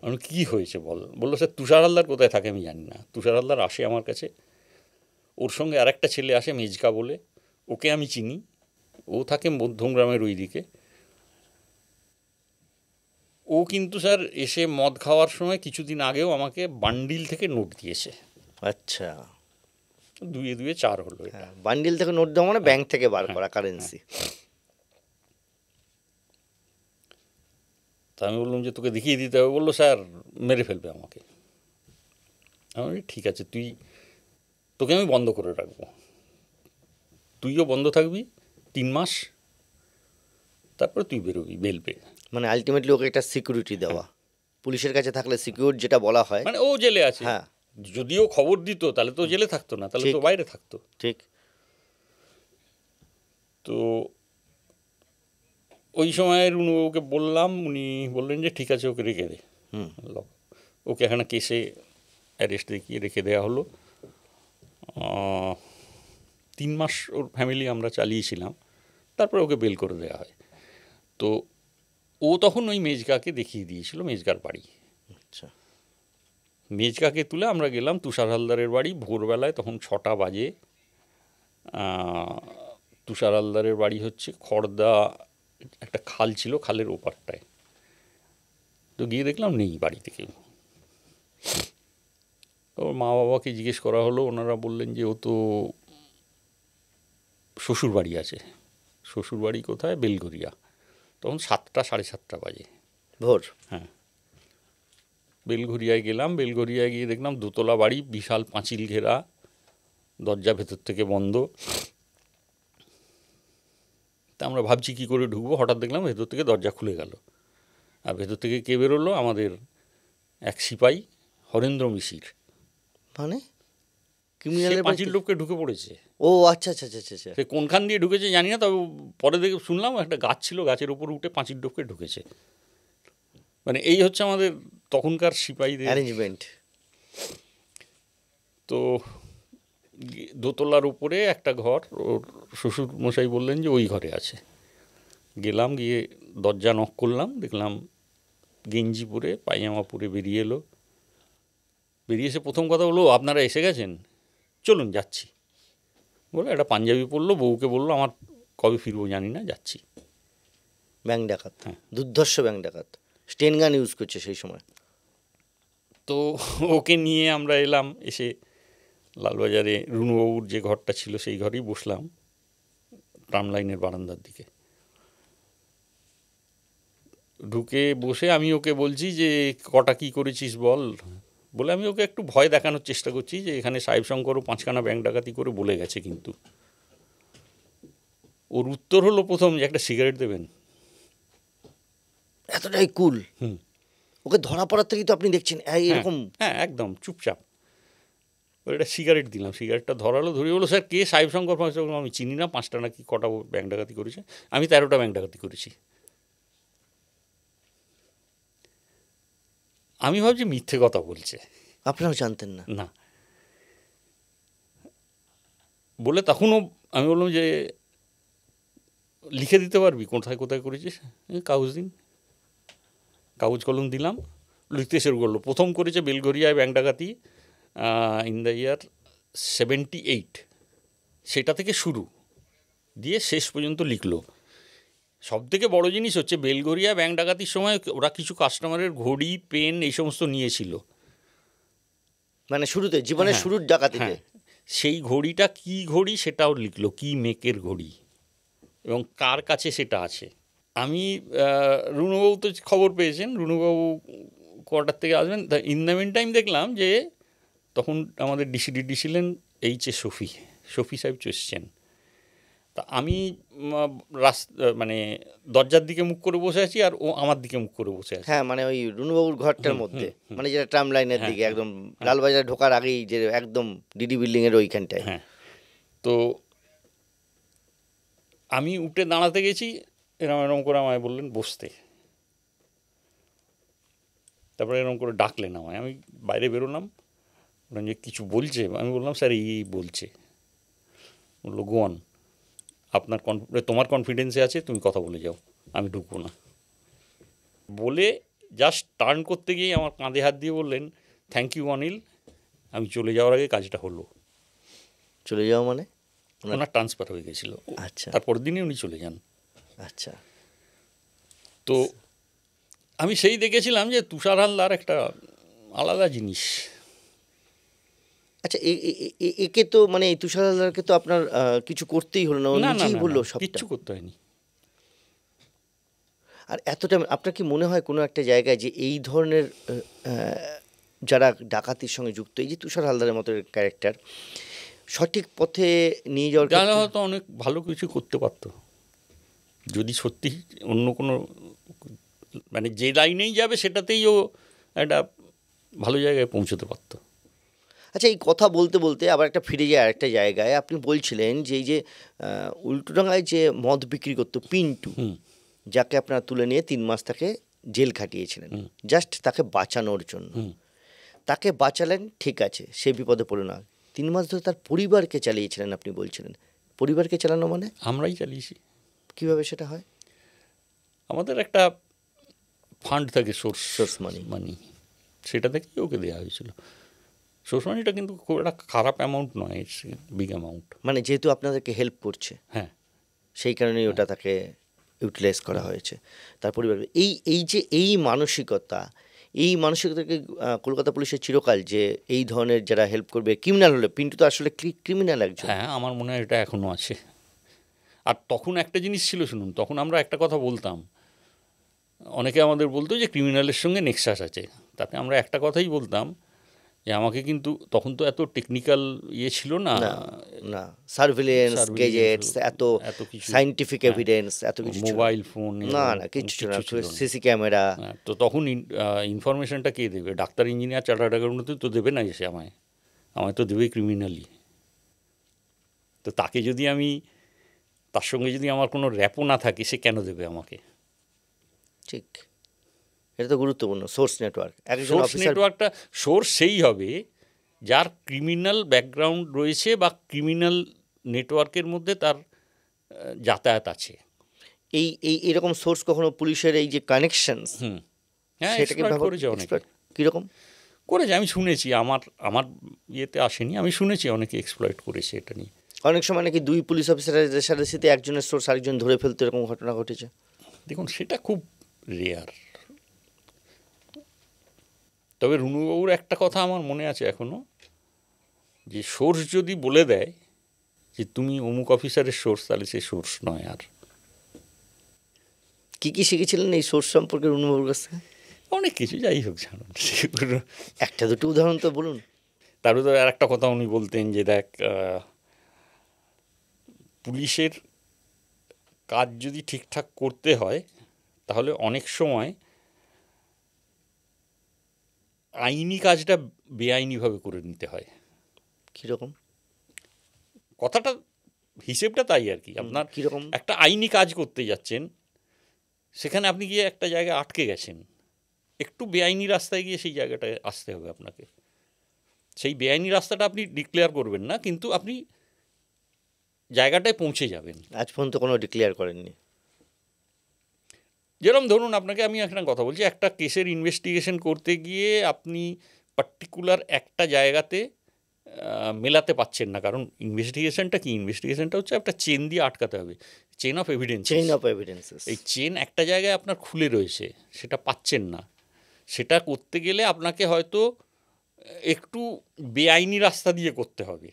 আমি কী হয়েছে বল? বললো স্যার তুষার হালদার কোথায় থাকে আমি জানি না, তুষার হালদার আসে আমার কাছে, ওর সঙ্গে আরেকটা ছেলে আসে মেজকা বলে, ওকে আমি চিনি, ও থাকে মধ্যমগ্রামের ওই দিকে। ও কিন্তু স্যার এসে মদ খাওয়ার সময় কিছুদিন আগেও আমাকে বান্ডিল থেকে নোট দিয়েছে। আচ্ছা, 2 2 4 হলো এটা। বান্ডিল থেকে নোট দেওয়া মানে ব্যাংক থেকে বার করা কারেন্সি। তা আমি বললাম যে তোকে দেখিয়ে দিতে হবে। বললো স্যার মেরে ফেলবে আমাকে। আমি ঠিক আছে, তোকে আমি বন্ধ করে রাখবো, তুইও বন্ধ থাকবি 3 মাস, তারপরে তুই বেরোবি বেল পেয়ে। মানে আলটিমেটলি ওকে একটা সিকিউরিটি দেওয়া, পুলিশের কাছে থাকলে সিকিউর যেটা বলা হয়। মানে ও জেলে আছে, হ্যাঁ, যদিও খবর দিত তাহলে তো জেলে থাকতো না, তাহলে তো বাইরে থাকতো। ঠিক। তো ওই সময়ের ওকে বললাম, উনি বললেন যে ঠিক আছে ওকে রেখে দে। ওকে এখানে কেসে অ্যারেস্ট দেখিয়ে রেখে দেওয়া হলো। 3 মাস ওর ফ্যামিলি আমরা চালিয়েছিলাম, তারপরে ওকে বেল করে দেওয়া হয়। তো ও তখন ওই মেজকাকে দেখিয়ে দিয়েছিল মেজকার বাড়ি। আচ্ছা, মেজকাকে তুলে আমরা গেলাম তুষার হালদারের বাড়ি ভোরবেলায়, তখন 6টা বাজে। তুষার হালদারের বাড়ি হচ্ছে খড়দা, একটা খাল ছিল, খালের ওপারটায়। তো গিয়ে দেখলাম নেই বাড়িতে কেউ। ওর মা বাবাকে জিজ্ঞেস করা হলো, ওনারা বললেন যে ও তো শ্বশুর বাড়ি আছে। শ্বশুর বাড়ি কোথায়? বেলঘরিয়া। তখন 7টা 7:30 বাজে ভোর। হ্যাঁ, বেলঘরিয়ায় গেলাম। বেলঘরিয়ায় গিয়ে দেখলাম 2তলা বাড়ি, বিশাল পাঁচিল ঘেরা, দরজা ভেতর থেকে বন্ধ। তা আমরা ভাবছি কী করে ঢুকবো, হঠাৎ দেখলাম ভেতর থেকে দরজা খুলে গেল, আর ভেতর থেকে কে বেরোলো? আমাদের এক সিপাই, হরেন্দ্র মিশির। মানে পাঁচিল লোককে ঢুকে পড়েছে। ও আচ্ছা আচ্ছা আচ্ছা আচ্ছা। সে কোনখান দিয়ে ঢুকেছে জানি না, তবে পরে দেখে শুনলাম একটা গাছ ছিল, গাছের উপর উঠে পাঁচিল লোককে ঢুকেছে। মানে এই হচ্ছে আমাদের তখনকার সিপাহীদের অ্যারেঞ্জমেন্ট। তো 2তলার উপরে একটা ঘর, ওর শ্বশুর মশাই বললেন যে ওই ঘরে আছে। গেলাম, গিয়ে দরজা নক করলাম, দেখলাম গেঞ্জি পরে পায়জামা পরে বেরিয়ে এলো। বেরিয়ে এসে প্রথম কথা বললো আপনারা এসে গেছেন, চলুন যাচ্ছি বলে একটা পাঞ্জাবি পরলো, বউকে বললো আমার কবে ফিরবো জানি না, যাচ্ছি। ব্যাংক ডাকাত, হ্যাঁ, দুর্ধর্ষ ব্যাংক ডাকাত, স্টেন গান ইউজ করছে সেই সময়। তো ওকে নিয়ে আমরা এলাম, এসে লালবাজারে রুনুবাবুর যে ঘরটা ছিল সেই ঘরেই বসলাম, ট্রাম লাইনের বারান্দার দিকে ঢুকে বসে আমি ওকে বলছি যে কটা কী করেছিস বল, বলে আমি ওকে একটু ভয় দেখানোর চেষ্টা করছি যে এখানে সাহেব শঙ্করও 5খানা ব্যাংক ডাকাতি করে বলে গেছে। কিন্তু ওর উত্তর হলো প্রথম যে একটা সিগারেট দেবেন। এতটাই কুল। ওকে ধরা পড়ার থেকেই তো আপনি দেখছেন এরকম। হ্যাঁ একদম চুপচাপ। ওর একটা সিগারেট দিলাম, সিগারেটটা ধরালো, ধরিয়ে বলো স্যার কে সাহেব শঙ্কর? আমি চিনি না, 5টা নাকি কটা ব্যাংক ডাকাতি করেছে, আমি 13টা ব্যাংক ডাকাতি করেছি। আমি ভাবছি মিথ্যে কথা বলছে। আপনারাও জানতেন না? না। বলে তখনও আমি বললাম যে লিখে দিতে পারবি কোথায় কোথায় করেছিস? কাগজ দিন। কাগজ কলম দিলাম, লিখতে শুরু করলো। প্রথম করেছে বেলঘরিয়ায় ব্যাংক ডাকাতি ইন দ্য ইয়ার 78, সেটা থেকে শুরু দিয়ে শেষ পর্যন্ত লিখলো। সবথেকে বড় জিনিস হচ্ছে বেলঘরিয়া ব্যাংক ডাকাতির সময় ওরা কিছু কাস্টমারের ঘড়ি, পেন এই সমস্ত নিয়েছিল, মানে শুরুতে জীবনের শুরুর ডাকাতিতে। সেই ঘড়িটা কি ঘড়ি সেটাও লিখলো, কি মেকের ঘড়ি এবং কার কাছে সেটা আছে। আমি রুনুবাবু তো খবর পেয়েছেন, রুনুবাবু কোয়ার্টার থেকে আসবেন। তা ইন দ্য মিন টাইম দেখলাম যে তখন আমাদের ডিসিডিডি ছিলেন শফি সাহেব এসছেন। তা আমি মানে দরজার দিকে মুখ করে বসে আছি আর ও আমার দিকে মুখ করে বসে আছে। হ্যাঁ, মানে ওই রুনুবাবুর ঘরটার মধ্যে, মানে যেটা ট্রাম লাইনের দিকে একদম লালবাজার ঢোকার আগেই, যে একদম ডিডি বিল্ডিং এর ওইখানটায়। হ্যাঁ, তো আমি উঠে দাঁড়াতে গেছি, এরম এরম করে আমায় বললেন বসতে। তারপরে এরকম করে ডাকলেন আমায়, আমি বাইরে বেরোলাম, বললাম যে কিছু বলছে? আমি বললাম স্যার এই বলছে। বললো গো অন, তোমার কনফিডেন্সে আছে, তুমি কথা বলে যাও, আমি ঢুকবো না। বলে জাস্ট টার্ন করতে গিয়ে আমার কাঁধে হাত দিয়ে বললেন থ্যাংক ইউ অনিল। আমি চলে যাওয়ার আগে কাজটা হলো। চলে যাওয়া মানে? ওনার ট্রান্সফার হয়ে গেছিল। আচ্ছা। তারপর দিনই উনি চলে যান। আচ্ছা। তো আমি সেই দেখেছিলাম যে তুষার হালদার একটা আলাদা জিনিস। আচ্ছা, একে তো মানে এই তুষার হালদারকে তো আপনার কিছু করতেই হলো না, ও নিজেই বললো সবটা? কিচ্ছু করতে হয়নি। আর এতটা আপনার কি মনে হয় কোনো একটা জায়গায় যে এই ধরনের যারা ডাকাতির সঙ্গে যুক্ত, এই যে তুষার হালদারের মতো ক্যারেক্টার, সঠিক পথে নিয়ে যাওয়ার যারা হয়তো অনেক ভালো কিছু করতে পারতো যদি সত্যি অন্য কোনো, মানে যে লাইনেই যাবে সেটাতেই ও একটা ভালো জায়গায় পৌঁছতে পারতো। আচ্ছা, এই কথা বলতে বলতে আবার একটা ফিরে যায় আরেকটা জায়গায়। আপনি বলছিলেন যে এই যে উল্টোডাঙায় যে মদ বিক্রি করতো পিন্টু, যাকে আপনারা তুলে নিয়ে 3 মাস তাকে জেল খাটিয়েছিলেন জাস্ট তাকে বাঁচানোর জন্য। তাকে বাঁচালেন, ঠিক আছে, সে বিপদে পড়ে না। 3 মাস ধরে তার পরিবারকে চালিয়েছিলেন আপনি বলছিলেন। পরিবারকে চালানো মানে? আমরাই চালিয়েছি। কিভাবে সেটা হয়? আমাদের একটা ফান্ড থাকে, সোর্স মানি, সেটা থেকেই ওকে দেওয়া হয়েছিল। সোর্স মানিটা কিন্তু খুব একটা খারাপ অ্যামাউন্ট নয়, ইটস বিগ অ্যামাউন্ট। মানে যেহেতু আপনাদেরকে হেল্প করছে, হ্যাঁ, সেই কারণেই ওটা তাকে ইউটিলাইজ করা হয়েছে তার পরিবার। এই যে এই মানসিকতাকে কলকাতা পুলিশের চিরকাল, যে এই ধরনের যারা হেল্প করবে ক্রিমিনাল হলে, পিন্টু তো আসলে ক্রিমিনাল একজন। হ্যাঁ, আমার মনে হয় এটা এখনও আছে। আর তখন একটা জিনিস ছিল, শুনুন, তখন আমরা একটা কথা বলতাম, অনেকে আমাদের বলতো যে ক্রিমিনালের সঙ্গে নেক্সাস আছে, তাতে আমরা একটা কথাই বলতাম যে আমাকে কিন্তু তখন তো এত টেকনিক্যাল ছিল না, না সার্ভিলেন্স, গ্যাজেটস, এত সায়েন্টিফিক এভিডেন্স, এত কিছু, মোবাইল ফোন, না কিছু না, সিসি ক্যামেরা। তো তখন ইনফরমেশনটা কে দেবে? ডাক্তার, ইঞ্জিনিয়ার, চার্টার্ড অ্যাকাউন্টেন্ট তো দেবে না এসে আমায় তো দেবে ক্রিমিনালি। তো তাকে যদি আমি, তার সঙ্গে যদি আমার কোনো র্যাপও না থাকে, সে কেন দেবে আমাকে? ঠিক, এটা তো গুরুত্বপূর্ণ। সোর্স নেটওয়ার্ক, সোর্স নেটওয়ার্কটা সোর্স সেই হবে যার ক্রিমিনাল ব্যাকগ্রাউন্ড রয়েছে বা ক্রিমিনাল নেটওয়ার্কের মধ্যে তার যাতায়াত আছে। এরকম সোর্স কখনো পুলিশের এই যে কানেকশনস, হ্যাঁ, সেটাকে করেছে অনেকে। কীরকম করেছে আমি শুনেছি, আমার ইয়েতে আসেনি, আমি শুনেছি অনেকে এক্সপ্লয়েট করেছে এটা নিয়ে। অনেক সময় নাকি 2 পুলিশ অফিসারের রেষারেষিতে একজনের সোর্স আরেকজন ধরে ফেলতে, এরকম ঘটনা ঘটেছে। দেখুন, সেটা খুব রেয়ার। তবে রুনুবাবুর একটা কথা আমার মনে আছে এখনও, যে সোর্স যদি বলে দেয় যে তুমি অমুক অফিসারের সোর্স, তাহলে সে সোর্স নয়। আর কি কি শিখেছিলেন এই সোর্স সম্পর্কে অনুভবের কাছে? অনেক কিছু, যাই হোক জানুন, সেগুলো একটা দুটো উদাহরণ তো বলুন। তার ভিতরে আর একটা কথা উনি বলতেন যে দেখ, পুলিশের কাজ যদি ঠিকঠাক করতে হয় তাহলে অনেক সময় আইনি কাজটা বেআইনিভাবে করে নিতে হয়। কীরকম কথাটা, হিসেবটা তাই আর কি। আপনার কীরকম? একটা আইনি কাজ করতে যাচ্ছেন, সেখানে আপনি গিয়ে একটা জায়গায় আটকে গেছেন, একটু বেআইনি রাস্তায় গিয়ে সেই জায়গাটায় আসতে হবে আপনাকে। সেই বেআইনি রাস্তাটা আপনি ডিক্লেয়ার করবেন না, কিন্তু আপনি জায়গাটায় পৌঁছে যাবেন। আজ পর্যন্ত কোনো ডিক্লেয়ার করেননি? যেরকম ধরুন, আপনাকে আমি একটা কথা বলছি, একটা কেসের ইনভেস্টিগেশন করতে গিয়ে আপনি পার্টিকুলার একটা জায়গাতে মেলাতে পাচ্ছেন না, কারণ ইনভেস্টিগেশনটা কি, ইনভেস্টিগেশনটা হচ্ছে একটা চেন দিয়ে আটকাতে হবে, chain of evidence. Chain of evidences. এই চেন একটা জায়গায় আপনার খুলে রয়েছে, সেটা পাচ্ছেন না। সেটা করতে গেলে আপনাকে হয়তো একটু বেআইনি রাস্তা দিয়ে করতে হবে।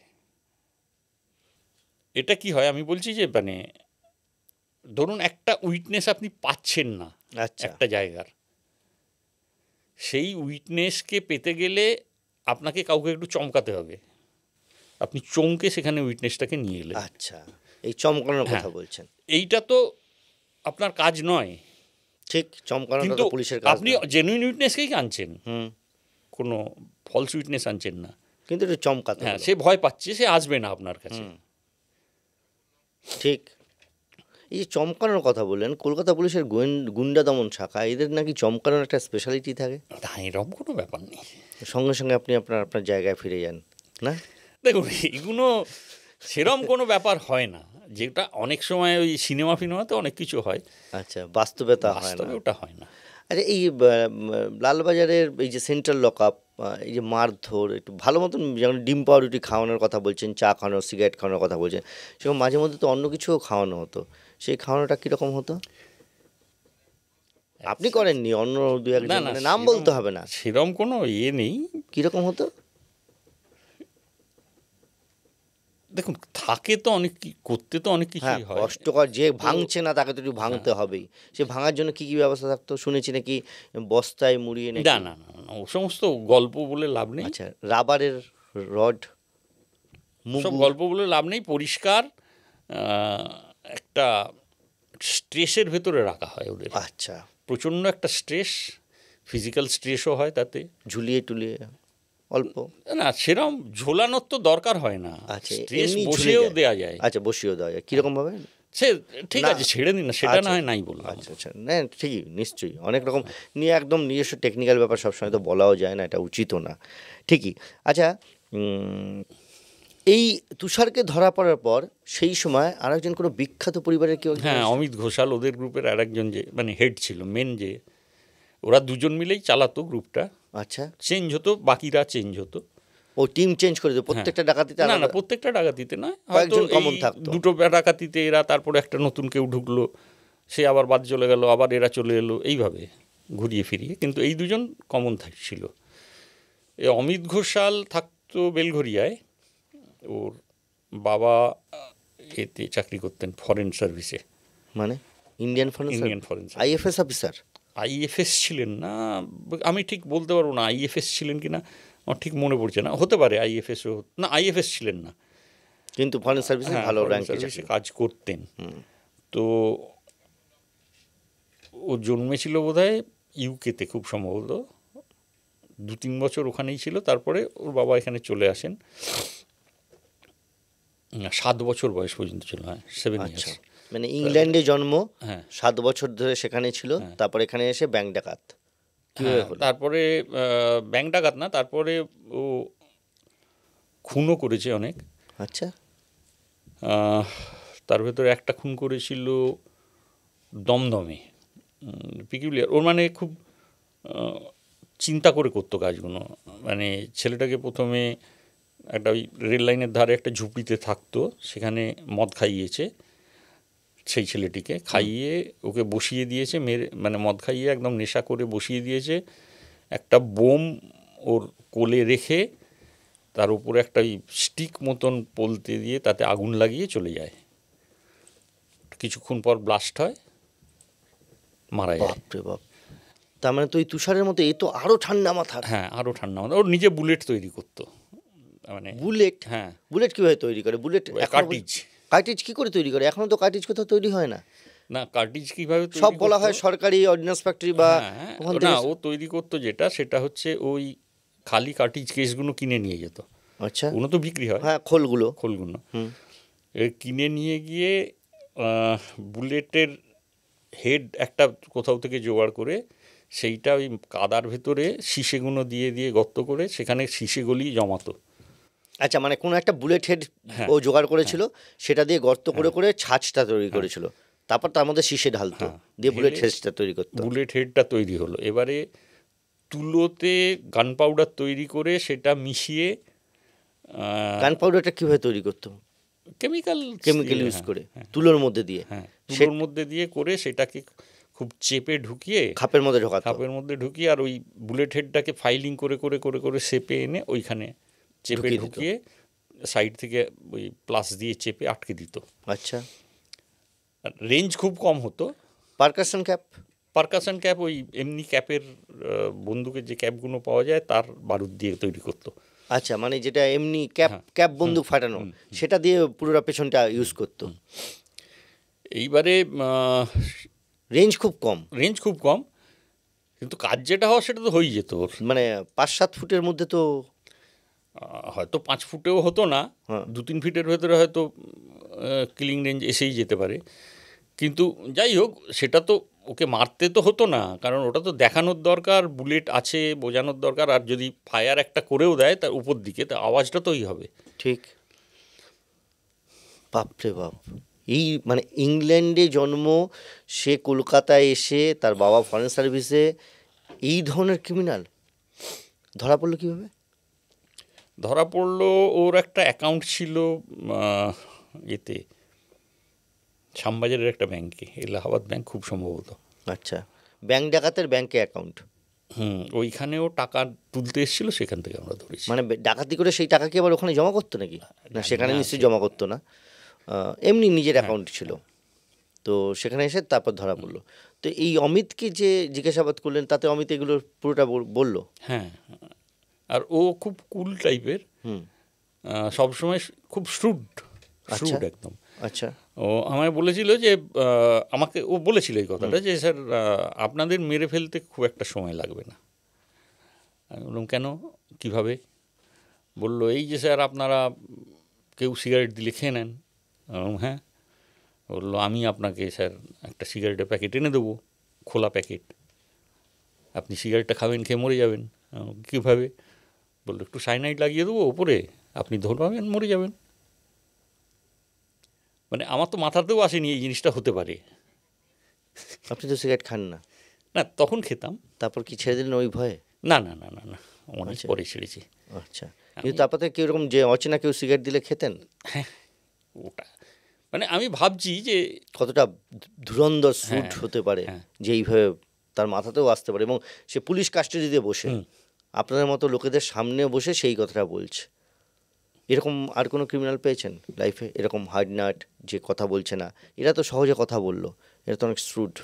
এটা কি হয় আমি বলছি যে, মানে ধরুন একটা উইটনেস আপনি পাচ্ছেন না আচ্ছা। একটা জায়গার, সেই উইটনেসকে পেতে গেলে আপনাকে কাউকে একটু চমকাতে হবে, আপনি চমকে সেখানে উইটনেসটাকে নিয়ে এলেন। আচ্ছা, এই চমকানোর কথা বলছেন। এইটা তো আপনার কাজ নয়। ঠিক, চমকানোটা কিন্তু তো পুলিশের কাজ আপনি না। জেনুইন উইটনেসকেই আনছেন, হুম, কোনো ফলস উইটনেস আনছেন না। কিন্তু একটু চমকাতে হ্যাঁ, হলো। সে ভয় পাচ্ছে, সে আসবে না আপনার কাছে। ঠিক। এই যে চমকানোর কথা বললেন, কলকাতা পুলিশের গুন্ডা দমন শাখা, এদের নাকি চমকানোর একটা স্পেশালিটি থাকে। তা এরকম কোনো ব্যাপার নেই। সঙ্গে সঙ্গে আপনি আপনার আপনার জায়গায় ফিরে যান, না? দেখুন, এগুলো সেরম কোনো ব্যাপার হয় না, যেটা অনেক সময় ওই সিনেমা ফিনেমাতে অনেক কিছু হয়। আচ্ছা, বাস্তবে তা হয় না। বাস্তবে ওটা হয় না। আচ্ছা, এই লালবাজারের এই যে সেন্ট্রাল লকআপ, এই যে মারধর, একটু ভালো মতন যেমন ডিম পাউরুটি খাওয়ানোর কথা বলছেন, চা খাওয়ানো, সিগারেট খাওয়ানোর কথা বলছেন, সেরকম মাঝে মধ্যে তো অন্য কিছুও খাওয়ানো হতো। সেই খাওয়ানোটা কীরকম হতো? আপনি করেননি, অন্য দু না একজন, না, মানে নাম বলতে হবে না। সেরম কোনো ইয়ে নেই। কীরকম হতো? দেখুন, থাকে তো অনেক, করতে তো অনেক হ্যাঁ, কিছুই হয়। কষ্টকর, যে ভাঙছে না তাকে তো একটু ভাঙতে হবেই। সে ভাঙার জন্য কী কী ব্যবস্থা থাকতো শুনেছি, নাকি বস্তায় মুড়িয়ে নাকি? না না না না, ও সমস্ত গল্প বলে লাভ নেই। আচ্ছা, রাবারের রড, সব গল্প বলে লাভ নেই। পরিষ্কার একটা স্ট্রেসের ভেতরে রাখা হয় ওদের। আচ্ছা, প্রচণ্ড একটা স্ট্রেস, ফিজিক্যাল স্ট্রেসও হয় তাতে। ঝুলিয়ে টুলিয়ে অল্প? না, সেরম ঝোলানোর তো দরকার হয় না। আচ্ছা, স্ট্রেস এমনি ঝুলে বসেও যায়? দেওয়া যায়। আচ্ছা, বসিয়েও দেওয়া যায়। কীরকম ভাবে? সে ঠিক না, আছে, ছেড়ে দিন না, সেটা না হয় নাই বললাম। আচ্ছা আচ্ছা, না ঠিকই, নিশ্চয়ই অনেক রকম নিয়ে, একদম নিজস্ব টেকনিক্যাল ব্যাপার সবসময় তো বলাও যায় না, এটা উচিতও না। ঠিকই। আচ্ছা, এই তুষারকে ধরা পড়ার পর সেই সময় আরেকজন কোনো বিখ্যাত পরিবারের কেউ একজন হ্যাঁ, এসে- অমিত ঘোষাল ওদের গ্রুপের আরেকজন, যে মানে হেড ছিল, মেন যে, ওরা দুজন মিলেই চালাতো গ্রুপটা। আচ্ছা, চেঞ্জ হতো, বাকিরা চেঞ্জ হতো। ও টিম চেঞ্জ করে দিত প্রত্যেকটা ডাকাতিতে? না না, আলাদা? প্রত্যেকটা ডাকাতিতে নয়, হয়তো কয়েকজন এই কমন থাকতো? দুটো ডাকাতিতে এরা, তারপরে একটা নতুন কেউ ঢুকলো, সে আবার বাদ চলে গেল, আবার এরা চলে এলো, এইভাবে ঘুরিয়ে ফিরিয়ে। কিন্তু এই দুজন কমন থাকছিল। এ অমিত ঘোষাল থাকতো বেলঘরিয়ায়, ওর বাবা এতে চাকরি করতেন, ফরেন সার্ভিসে। মানে Indian foreign Indian foreign service. IFS officer? IFS ছিলেন না, আমি ঠিক বলতে পারবো না আইএফএস ছিলেন কি না, আমার ঠিক মনে পড়ছে না। হতে পারে আইএফএসও, না আইএফএস ছিলেন না, কিন্তু ফরেন সার্ভিসে হ্যাঁ, ভালো ফরেন র্যাঙ্কে সার্ভিসে কাজ করতেন। তো ও জন্মেছিল বোধহয় ইউকেতে, খুব সম্ভবত 2-3 বছর ওখানেই ছিল। তারপরে ওর বাবা এখানে চলে আসেন। 7 বছর বয়স পর্যন্ত ছিল, হ্যাঁ, 7 আচ্ছা, ইয়ার্স। মানে ইংল্যান্ডে জন্ম, হ্যাঁ 7 বছর ধরে সেখানে ছিল, তারপর এখানে এসে ব্যাংক ডাকাত কীভাবে হ্যাঁ, হলো? তারপরে ব্যাংক ডাকাত না, তারপরে ও খুনও করেছে অনেক। আচ্ছা, তার ভেতরে একটা খুন করেছিল দমদমে, পিকুলিয়ার। ওর মানে খুব চিন্তা করে করতো কাজগুলো। মানে ছেলেটাকে প্রথমে একটা ওই রেল লাইনের ধারে একটা ঝুপড়িতে থাকতো, সেখানে মদ খাইয়েছে সেই ছেলেটিকে, খাইয়ে ওকে বসিয়ে দিয়েছে, মেরে মানে মদ খাইয়ে একদম নেশা করে বসিয়ে দিয়েছে। একটা বোম ওর কোলে রেখে তার উপরে একটা ওই স্টিক মতন পলতে দিয়ে তাতে আগুন লাগিয়ে চলে যায়, কিছুক্ষণ পর ব্লাস্ট হয়, মারা যায়। বাপরে বাপ, তার মানে তো এই তুষারের মতো এ তো আরো ঠান্ডা মাথা। হ্যাঁ, আরও ঠান্ডা মাথা। ওর নিজে বুলেট তৈরি করতো, মানে বুলেট? হ্যাঁ, বুলেট কিভাবে তৈরি করে? Bullet cartridge. কার্টিজ কি করে তৈরি করে? এখনো তো কার্টিজ কোথাও তৈরি হয় না। না, কার্টিজ কীভাবে তৈরি সব বলা করতো? হয় সরকারি অর্ডিন্যান্স ফ্যাক্টরি বা হ্যাঁ, ওখান না, থেকে। ও তৈরি করতো যেটা, সেটা হচ্ছে ওই খালি কার্টিজ কেসগুলো কিনে নিয়ে যেত। আচ্ছা, ওগুলো তো বিক্রি হয়, হ্যাঁ, খোলগুলো। খোলগুলো হুম। কিনে নিয়ে গিয়ে বুলেটের হেড একটা কোথাও থেকে জোগাড় করে সেইটা ওই কাদার ভেতরে শিশেগুলো দিয়ে দিয়ে গর্ত করে সেখানে শিশেগুলি জমাতো। আচ্ছা, মানে কোনো একটা বুলেট হেড হ্যাঁ, ও জোগাড় করেছিল, সেটা দিয়ে গর্ত করে করে ছাঁচটা তৈরি করেছিল, তারপর তার মধ্যে শীষে ঢালতো, হ্যাঁ, দিয়ে বুলেট ঢেলে হেডটা তৈরি করতো। বুলেট হেডটা তৈরি হলো। এবারে তুলোতে গান পাউডার তৈরি করে সেটা মিশিয়ে গান পাউডারটা কিভাবে তৈরি করতো? কেমিক্যাল ইউজ করে তুলোর মধ্যে দিয়ে? হ্যাঁ, তুলোর মধ্যে দিয়ে করে সেটাকে খুব চেপে ঢুকিয়ে খাপের মধ্যে ঢোকাতো? খাপের মধ্যে ঢুকিয়ে আর ওই বুলেট হেডটাকে ফাইলিং করে করে করে করে শেপে এনে ওইখানে চেপে ঢুকিয়ে দিত। ঢুকিয়ে সাইড থেকে ওই প্লাস দিয়ে চেপে আটকে দিত। আচ্ছা, আর রেঞ্জ খুব কম হতো। Percussion cap? পারকাশন ক্যাপ ওই এমনি ক্যাপের, বন্দুকের যে ক্যাপগুলো পাওয়া যায় তার বারুদ দিয়ে তৈরি করতো। আচ্ছা, মানে যেটা এমনি ক্যাপ, হ্যাঁ, ক্যাপ বন্দুক ফাটানো, সেটা দিয়ে পুরোটা পেছনটা ইউজ করতো। এইবারে রেঞ্জ খুব কম? রেঞ্জ খুব কম, কিন্তু কাজ যেটা হওয়া সেটা তো হয়েই যেত ওর। মানে 5-7 ফুটের মধ্যে তো? হয়তো 5 ফুটেও হতো না, হ্যাঁ। 2-3 ফিটের ভেতরে হয়তো কিলিং রেঞ্জ এসেই যেতে পারে। কিন্তু যাই হোক, সেটা তো ওকে মারতে তো হতো না, কারণ ওটা তো দেখানোর দরকার বুলেট আছে, বোঝানোর দরকার। আর যদি ফায়ার একটা করেও দেয় তার উপর দিকে, তা আওয়াজটা তোই হবে। ঠিক। বাপরে বাপ, এই মানে ইংল্যান্ডে জন্ম, সে কলকাতায় এসে তার বাবা ফরেন সার্ভিসে, এই ধরনের ক্রিমিনাল ধরা পড়লো কীভাবে? ধরা পড়লো, ওর একটা অ্যাকাউন্ট ছিল এতে শ্যামবাজারের একটা ব্যাংকে, এলাহাবাদ ব্যাংক খুব সম্ভবত। আচ্ছা, ব্যাংক ডাকাতের ব্যাংকে অ্যাকাউন্ট? ওইখানেও টাকা তুলতে এসেছিল, সেখান থেকে আমরা ধরেছি। মানে ডাকাতি করে সেই টাকা কি আবার ওখানে জমা করতো নাকি? না, সেখানে নিশ্চয়ই জমা করতো না, এমনি নিজের অ্যাকাউন্ট ছিল। তো সেখানে এসে তারপর ধরা পড়লো। তো এই অমিতকে যে জিজ্ঞাসাবাদ করলেন, তাতে অমিত এগুলো পুরোটা বললো? হ্যাঁ, আর ও খুব কুল টাইপের, হুম। সবসময় খুব শ্রুড একদম। আচ্ছা। ও আমায় বলেছিল যে আমাকে ও বলেছিল এই কথাটা, যে স্যার আপনাদের মেরে ফেলতে খুব একটা সময় লাগবে না। আমি বললাম কেন, কীভাবে? বললো এই যে স্যার আপনারা কেউ সিগারেট দিলে খেয়ে নেন। হ্যাঁ। বললো আমি আপনাকে স্যার একটা সিগারেটের প্যাকেট এনে দেবো, খোলা প্যাকেট, আপনি সিগারেটটা খাবেন, খেয়ে মরে যাবেন। কীভাবে? বললো একটু সাইনাইড লাগিয়ে দেবো ওপরে, আপনি ধরবেন, মরে যাবেন। মানে আমার তো মাথাতেও আসেনি এই জিনিসটা হতে পারে। আপনি তো সিগারেট খান না? না, তখন খেতাম। তারপর কি ছেড়ে দিলেন ওই ভয়ে? না না না না না, অনেক পরে ছেড়েছি। আচ্ছা, কিন্তু তারপর থেকে কীরকম, যে অচেনা কেউ সিগারেট দিলে খেতেন? হ্যাঁ, ওটা মানে আমি ভাবছি যে কতটা ধুরন্ধর স্যুট হতে পারে, যে এইভাবে তার মাথাতেও আসতে পারে, এবং সে পুলিশ কাস্টাডিতে বসে আপনাদের মতো লোকেদের সামনে বসে সেই কথাটা বলছে। এরকম আর কোনো ক্রিমিনাল পেয়েছেন লাইফে, এরকম হার্ড নাট, যে কথা বলছে না? এরা তো সহজে কথা বললো, এরা তো অনেক শ্রুড।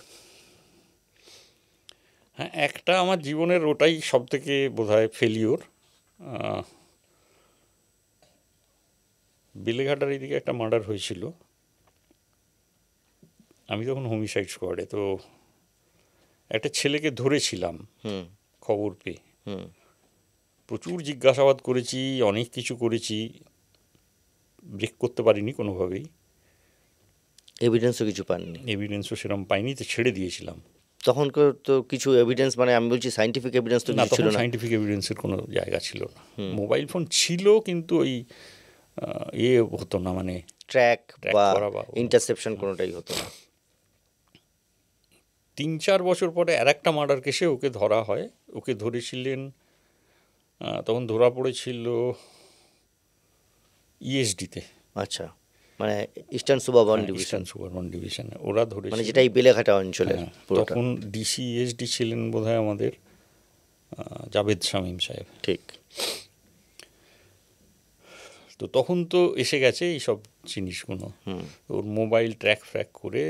হ্যাঁ, একটা আমার জীবনের ওটাই সব থেকে বোধহয় ফেলিওর। বেলেঘাটার এইদিকে একটা মার্ডার হয়েছিল, আমি তখন হোমিসাইড স্কোয়াডে। তো একটা ছেলেকে ধরেছিলাম খবর পেয়ে। প্রচুর জিজ্ঞাসাবাদ করেছি, অনেক কিছু করেছি, ব্রেক করতে পারিনি কোনোভাবেই। এভিডেন্সও কিছু পাননি? এভিডেন্সও সেরকম পাইনি, তো ছেড়ে দিয়েছিলাম। তখন তো কিছু এভিডেন্স, মানে আমি বলছি সাইন্টিফিক এভিডেন্স তো না, কিছু ছিল তখন না? সাইন্টিফিক এভিডেন্সের কোনো জায়গা ছিল না। মোবাইল ফোন ছিল, কিন্তু ওই হতো না, মানে ট্র্যাক বা করা বা ইন্টারসেপশন কোনোটাই হতো না। 3-4 বছর পরে আর একটা মার্ডার কেসে ওকে ধরা হয়। ওকে ধরেছিলেন, তখন ধরা পড়েছিল ইএসডিতে। আচ্ছা, মানে ইস্টার্ন সুবারবন ডিভিশন? ইস্টার্ন সুবারবন ডিভিশনে ওরা ধরেছিল, মানে যেটা এই বেলেঘাটা অঞ্চলে। তখন ডিসি ইএসডি ছিলেন বোধহয় আমাদের জাভেদ শামীম সাহেব। ঠিক। তো তখন তো এসে গেছে এইসব জিনিসগুলো, ওর মোবাইল ট্র্যাক ফ্র্যাক করে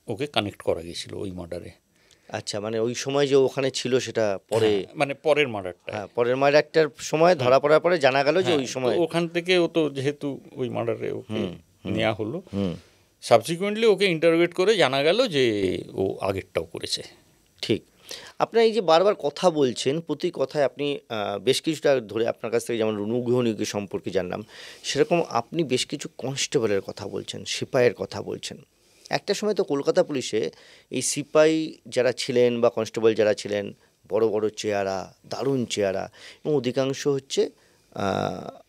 ওকে কানেক্ট করা গেছিল ওই মার্ডারে। আচ্ছা, মানে ওই সময় যে ওখানে ছিল সেটা পরে, মানে পরের মার্ডারটা, হ্যাঁ পরের মার্ডারটার সময় ধরা পড়ার পরে জানা গেল যে ওই সময় ওখান থেকে ও তো যেহেতু ওই মার্ডারে ওকে নেওয়া হলো, সাবসিকুয়েন্টলি ওকে ইন্টারোগেট করে জানা গেল যে ও আগেরটাও করেছে। ঠিক। আপনার এই যে বারবার কথা বলছেন, প্রতি কথায় আপনি বেশ কিছুটা ধরে আপনার কাছ থেকে যেমন রুনুগুহনিকে সম্পর্কে জানলাম, সেরকম আপনি বেশ কিছু কনস্টেবলের কথা বলছেন, সিপাইয়ের কথা বলছেন। একটা সময় তো কলকাতা পুলিশে এই সিপাই যারা ছিলেন বা কনস্টেবল যারা ছিলেন, বড় বড় চেহারা, দারুণ চেহারা, এবং অধিকাংশ হচ্ছে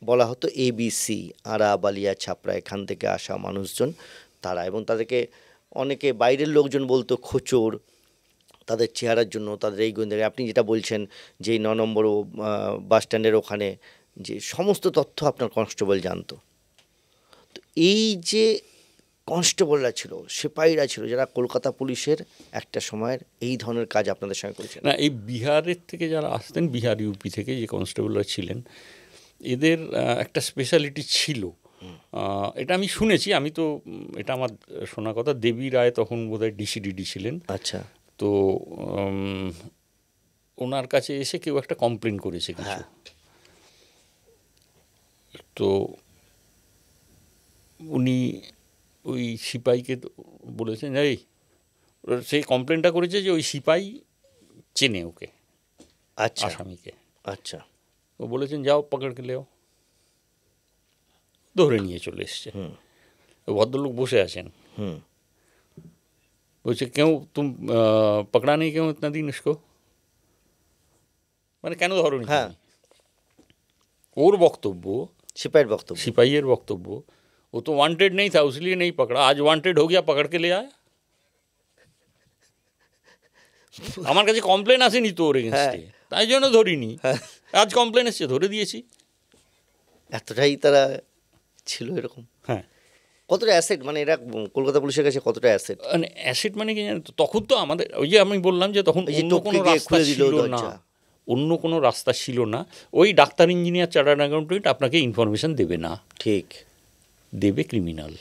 বলা হতো ABC, আরা বালিয়া ছাপড়া এখান থেকে আসা মানুষজন তারা, এবং তাদেরকে অনেকে বাইরের লোকজন বলতো খোচর, তাদের চেহারার জন্য, তাদের এই গোয়েন্দাকে। আপনি যেটা বলছেন যে 9 নম্বর বাস স্ট্যান্ডের ওখানে যে সমস্ত তথ্য আপনার কনস্টেবল জানতো। তো এই যে কনস্টেবলরা ছিল, সিপাহীরা ছিল, যারা কলকাতা পুলিশের একটা সময়ের এই ধরনের কাজ আপনাদের সঙ্গে করেছেন। না, এই বিহারের থেকে যারা আসতেন, বিহার ইউপি থেকে যে কনস্টেবলরা ছিলেন, এদের একটা স্পেশালিটি ছিল, এটা আমি শুনেছি, আমি তো এটা আমার শোনা কথা। দেবী রায় তখন বোধহয় ডিসিডিডি ছিলেন। আচ্ছা। তো ওনার কাছে এসে কেউ একটা কমপ্লেন করেছে কিছু, তো উনি ওই সিপাইকে বলেছেন, এই সেই কমপ্লেনটা করেছে যে ওই সিপাই চেনে ওকে, আচ্ছা, আসামিকে। আচ্ছা। ও বলেছেন যাও পকড়কে লেও, ধরে নিয়ে চলে এসছে। ভদ্রলোক বসে আছেন, বলছে কেউ তুম পকড়া নেই কেউ ইতনা দিন ইসকো, মানে কেন ধরো নি? ওর বক্তব্য, সিপাহীর বক্তব্য, सिपाहियर वक्तव्य, वो तो वांटेड नहीं था इसलिए नहीं पकड़ा, आज वांटेड हो गया पकड़ के ले आया। আমার কাছে কমপ্লেন আসেনি তো ওর এগেনস্টে, তাই জন্য ধরিনি, আজ কমপ্লেন এসছে ধরে দিয়েছি। এতটাই তারা ছিল এরকম। হ্যাঁ, কতটা অ্যাসেট, মানে এরা কলকাতা পুলিশের কাছে কতটা অ্যাসেট? মানে অ্যাসেট মানে কি জানেন তো, তখন তো আমাদের ওই যে আমি বললাম যে তখন অন্য কোনো রাস্তা ছিল না, অন্য কোনো রাস্তা ছিল না। ওই ডাক্তার, ইঞ্জিনিয়ার, চার্টার্ড অ্যাকাউন্টেন্ট আপনাকে ইনফরমেশন দেবে না, ঠিক দেবে ক্রিমিনাল।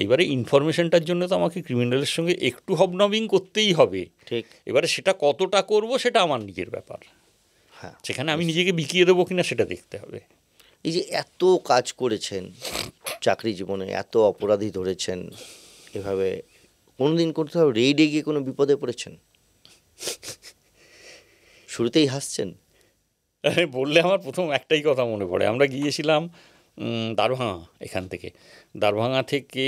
এবারে ইনফরমেশনটার জন্য তো আমাকে ক্রিমিনালের সঙ্গে একটু হবনবিং করতেই হবে। ঠিক। এবারে সেটা কতটা করব সেটা আমার নিজের ব্যাপার, হ্যাঁ, সেখানে আমি নিজেকে বিকিয়ে দেবো কিনা সেটা দেখতে হবে। এই যে এত কাজ করেছেন চাকরি জীবনে, এত অপরাধী ধরেছেন, এভাবে কোনোদিন করতে হবে রেইডে গিয়ে কোনো বিপদে পড়েছেন? শুরুতেই হাসছেন। বললে আমার প্রথম একটাই কথা মনে পড়ে, আমরা গিয়েছিলাম দারভাঙা, এখান থেকে দারভাঙা থেকে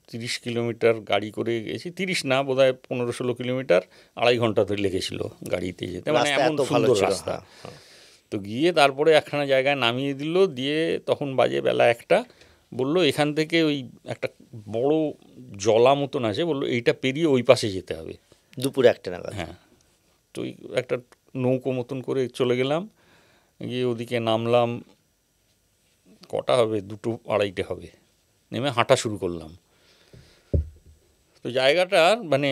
30 কিলোমিটার গাড়ি করে গেছি, 30 না বোধহয় 15-16 কিলোমিটার, 2.5 ঘন্টা ধরে লেগেছিল গাড়িতে যেতে, মানে এমন সুন্দর রাস্তা। তো গিয়ে তারপরে একখানা জায়গায় নামিয়ে দিল, দিয়ে তখন বাজে বেলা 1টা, বললো এখান থেকে ওই একটা বড় জলা মতন আছে, বললো এইটা পেরিয়ে ওই পাশে যেতে হবে। দুপুর 1টা নাগাদ? হ্যাঁ। তো ওই একটা নৌকো মতন করে চলে গেলাম, গিয়ে ওদিকে নামলাম, কটা হবে 2-2:30 হবে, নেমে হাঁটা শুরু করলাম। তো জায়গাটার মানে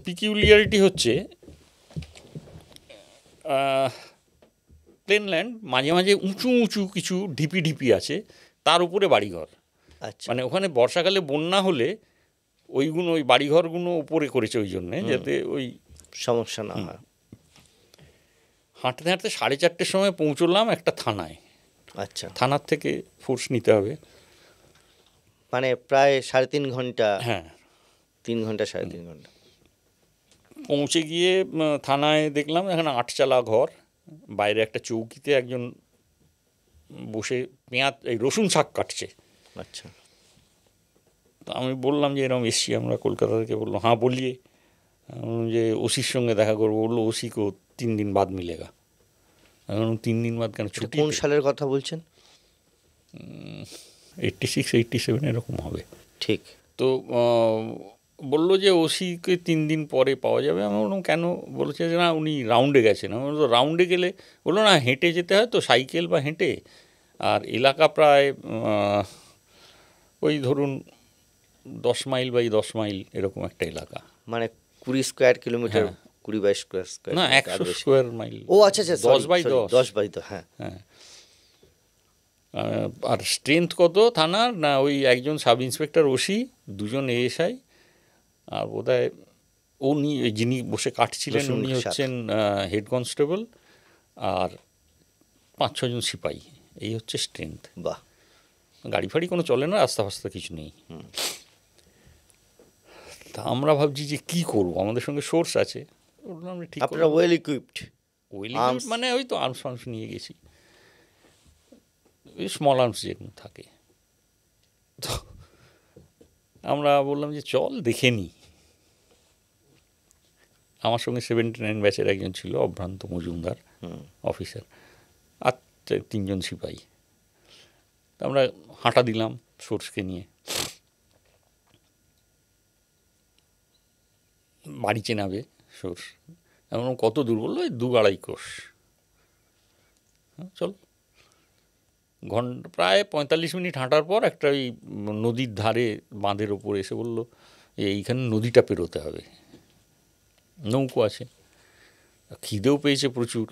পিকিউলিয়ারিটি হচ্ছে প্লেনল্যান্ড, মাঝে মাঝে উঁচু উঁচু কিছু ঢিপি ঢিপি আছে, তার উপরে বাড়িঘর। আচ্ছা। মানে ওখানে বর্ষাকালে বন্যা হলে ওইগুলো, ওই বাড়িঘরগুলো উপরে করেছে ওই জন্যে যাতে ওই সমস্যা না হয়। হাঁটতে হাঁটতে 4:30-র সময় পৌঁছলাম একটা থানায়। আচ্ছা। থানার থেকে ফোর্স নিতে হবে, মানে প্রায় 3.5 ঘন্টা? হ্যাঁ, 3 ঘন্টা, 3.5 ঘন্টা। পৌঁছে গিয়ে থানায় দেখলাম এখানে 8চালা ঘর, বাইরে একটা চৌকিতে একজন বসে পেঁয়াজ, এই রসুন শাক কাটছে। আচ্ছা। তো আমি বললাম যে এরকম এসছি আমরা কলকাতা থেকে। বললো হ্যাঁ বলিয়ে, যে ওসির সঙ্গে দেখা করবো। বললো ওসি কো 3 দিন বাদ মিলেগা। এখন 3 দিন বাদ কেন, ছুটি? কোন সালের কথা বলছেন? 86-87 এরকম হবে। ঠিক। তো বললো যে ওসিকে 3 দিন পরে পাওয়া যাবে। আমি বললাম কেন? বলেছে যে না উনি রাউন্ডে গেছেন। আমি বললো রাউন্ডে গেলে? বললো না হেঁটে যেতে হয় তো, সাইকেল বা হেঁটে, আর এলাকা প্রায় ওই ধরুন 10 মাইল বাই 10 মাইল এরকম একটা এলাকা। মানে 20 স্কোয়ার কিলোমিটার? 20-22 স্কোয়ার? না, 100 স্কোয়ার মাইল। ও আচ্ছা আচ্ছা, 10 বাই 10। 10 বাই 10, হ্যাঁ। হ্যাঁ। আর স্ট্রেংথ কত থানার, না ওই একজন সাব ইন্সপেক্টর ওসি, দুজন এএসআই, আর বোধহয় উনি যিনি বসে কাটছিলেন উনি হচ্ছেন হেড কনস্টেবল, আর 5-6 জন সিপাহি। এই হচ্ছে স্ট্রেংথ। বাহ। গাড়ি ফাড়ি কোনো চলে না, রাস্তা ফাস্তা কিছু নেই। তা আমরা ভাবছি যে কী করবো, আমাদের সঙ্গে সোর্স আছে, বললাম ঠিক আপনারা ওয়েল ইকুইপড? মানে ওই তো আর্মস ফার্মস নিয়ে গেছি, ওই স্মল আর্মস যেগুলো থাকে। তো আমরা বললাম যে চল দেখে নিই। আমার সঙ্গে 79 ব্যাচের একজন ছিল অভ্রান্ত মজুমদার অফিসার, আর 3 জন সিপাহী। তা আমরা হাঁটা দিলাম সোর্সকে নিয়ে। বাড়ি চেনাবে সোর্স, এমন কত দূর বললো, ওই 2-2.5 কোষ। চলো, ঘন্টা প্রায় 45 মিনিট হাঁটার পর একটা ওই নদীর ধারে বাঁধের ওপর এসে বললো এইখানে নদীটা পেরোতে হবে, নৌকো আছে। খিদেও পেয়েছে প্রচুর।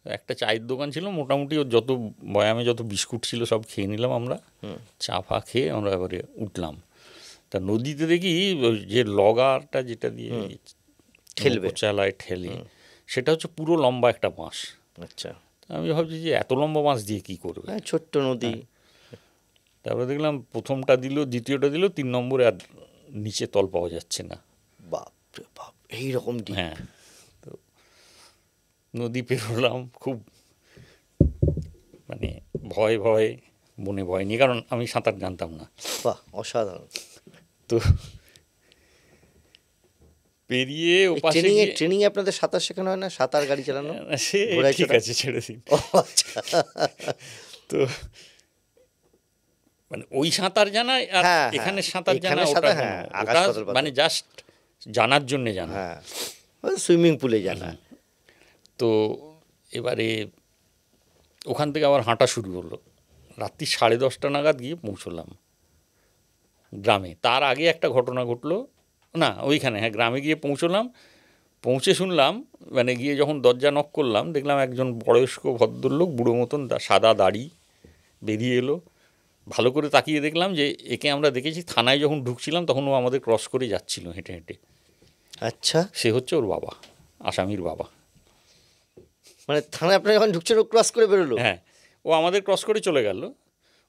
একটা চায়ের দোকান ছিল, মোটামুটি ওর যত বয়ামে যত বিস্কুট ছিল সব খেয়ে নিলাম আমরা, চা ফা খেয়ে আমরা এবারে উঠলাম। তা নদীতে দেখি যে লগারটা যেটা দিয়ে ঠেলবে, চালায় ঠেলে, সেটা হচ্ছে পুরো লম্বা একটা বাঁশ। আচ্ছা। আমি ভাবছি যে এত লম্বা বাঁশ দিয়ে কী করবে, ছোট্ট নদী। তারপরে দেখলাম প্রথমটা দিল, দ্বিতীয়টা দিল, 3 নম্বরে আর নিচে তল পাওয়া যাচ্ছে না। বাপ রে বাপ, এইরকম? হ্যাঁ। তো নদী পেরোলাম খুব, মানে ভয় ভয়, মনে ভয় নেই, কারণ আমি সাঁতার জানতাম না। বাহ, অসাধারণ। তো পেরিয়ে ওপাশে ট্রেনিং এ আপনাদের সাঁতার শেখানো হয় না? সাঁতার গাড়ি চালানো? সে ঠিক আছে, ছেড়ে দিন। তো মানে ওই সাঁতার জানা আর এখানে সাঁতার জানা ওটা মানে জাস্ট জানার জন্য জানা, সুইমিং পুলে জানা। তো এবারে ওখান থেকে আবার হাঁটা শুরু হলো। রাত্রি 10:30 নাগাদ গিয়ে পৌঁছলাম গ্রামে। তার আগে একটা ঘটনা ঘটলো না ওইখানে, হ্যাঁ গ্রামে গিয়ে পৌঁছলাম। পৌঁছে শুনলাম, মানে গিয়ে যখন দরজা নক করলাম দেখলাম একজন বয়স্ক ভদ্রলোক, বুড়ো মতন, সাদা দাড়ি, বেরিয়ে এলো। ভালো করে তাকিয়ে দেখলাম যে একে আমরা দেখেছি থানায় যখন ঢুকছিলাম তখন ও আমাদের ক্রস করে যাচ্ছিল হেঁটে হেঁটে। আচ্ছা, সে হচ্ছে ওর বাবা, আসামির বাবা। মানে থানায় আপনারা যখন ঢুকছেন ও ক্রস করে বেরোলো? হ্যাঁ, ও আমাদের ক্রস করে চলে গেল।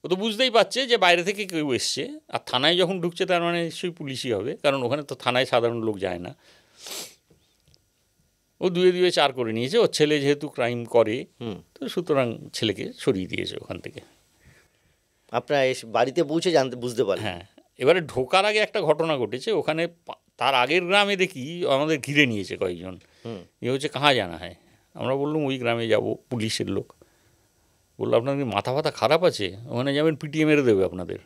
ও তো বুঝতেই পারছে যে বাইরে থেকে কেউ এসছে, আর থানায় যখন ঢুকছে তার মানে নিশ্চয়ই পুলিশই হবে, কারণ ওখানে তো থানায় সাধারণ লোক যায় না। ও 2-2 4 করে নিয়েছে, ওর ছেলে যেহেতু ক্রাইম করে, তো সুতরাং ছেলেকে সরিয়ে দিয়েছে ওখান থেকে। আপনারা বাড়িতে পৌঁছে বুঝতে পারলেন? হ্যাঁ। এবারে ঢোকার আগে একটা ঘটনা ঘটেছে ওখানে, তার আগের গ্রামে দেখি আমাদের ঘিরে নিয়েছে কয়েকজন। এ হচ্ছে কাহা জানা হয়। আমরা বললাম ওই গ্রামে যাব, পুলিশের লোক। বললো আপনার কি মাথা ফাথা খারাপ আছে, ওখানে যাবেন পিটিয়ে মেরে দেবে আপনাদের,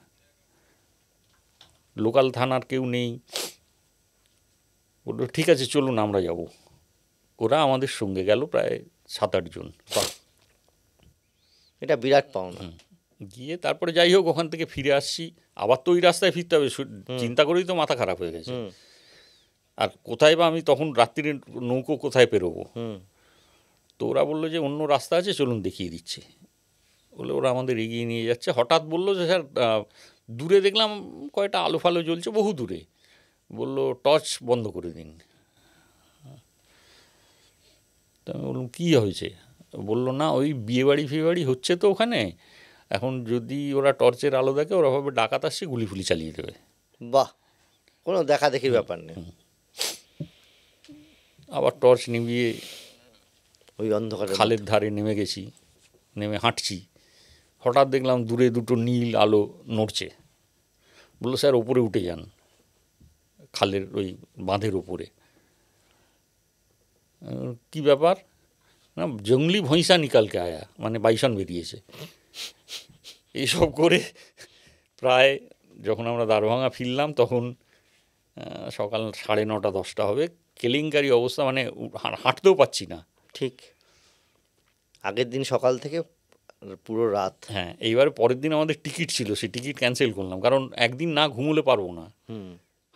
লোকাল থানার কেউ নেই। বললো ঠিক আছে চলুন আমরা যাব। ওরা আমাদের সঙ্গে গেল, প্রায় 7-8 জন। এটা বিরাট পাওনা। গিয়ে তারপরে যাই হোক ওখান থেকে ফিরে আসছি, আবার তো ওই রাস্তায় ফিরতে হবে, চিন্তা করেই তো মাথা খারাপ হয়ে গেছে। আর কোথায় বা আমি তখন রাত্রির নৌকো কোথায় পেরোবো। তো ওরা বললো যে অন্য রাস্তা আছে, চলুন দেখিয়ে দিচ্ছি। বলে ওরা আমাদের এগিয়ে নিয়ে যাচ্ছে। হঠাৎ বললো যে স্যার দূরে দেখলাম কয়টা আলো ফালো জ্বলছে বহু দূরে, বললো টর্চ বন্ধ করে দিন। তা আমি বললাম কী হয়েছে? বললো না ওই বিয়েবাড়ি ফিয়েবাড়ি হচ্ছে তো ওখানে, এখন যদি ওরা টর্চের আলো দেখে ওরা ভাবে ডাকাত আসছে, গুলি ফুলি চালিয়ে দেবে। বাহ, কোনো দেখা দেখির ব্যাপার নেই। আবার টর্চ নিভিয়ে ওই অন্ধকারে খালের ধারে নেমে গেছি, নেমে হাঁটছি। হঠাৎ দেখলাম দূরে 2টো নীল আলো নড়ছে। বললো স্যার ওপরে উঠে যান, খালের ওই বাঁধের ওপরে। কি ব্যাপার? না জঙ্গলি ভৈঁসা নিকালকে আয়া, মানে বাইসন বেরিয়েছে। এইসব করে প্রায় যখন আমরা দ্বারভাঙা ফিরলাম তখন সকাল 9:30-10টা হবে। কেলেঙ্কারি অবস্থা, মানে হাঁটতেও পাচ্ছি না। ঠিক আগের দিন সকাল থেকে পুরো রাত। হ্যাঁ, এইবার পরের দিন আমাদের টিকিট ছিল, সেই টিকিট ক্যান্সেল করলাম, কারণ একদিন না ঘুমোলে পারবো না,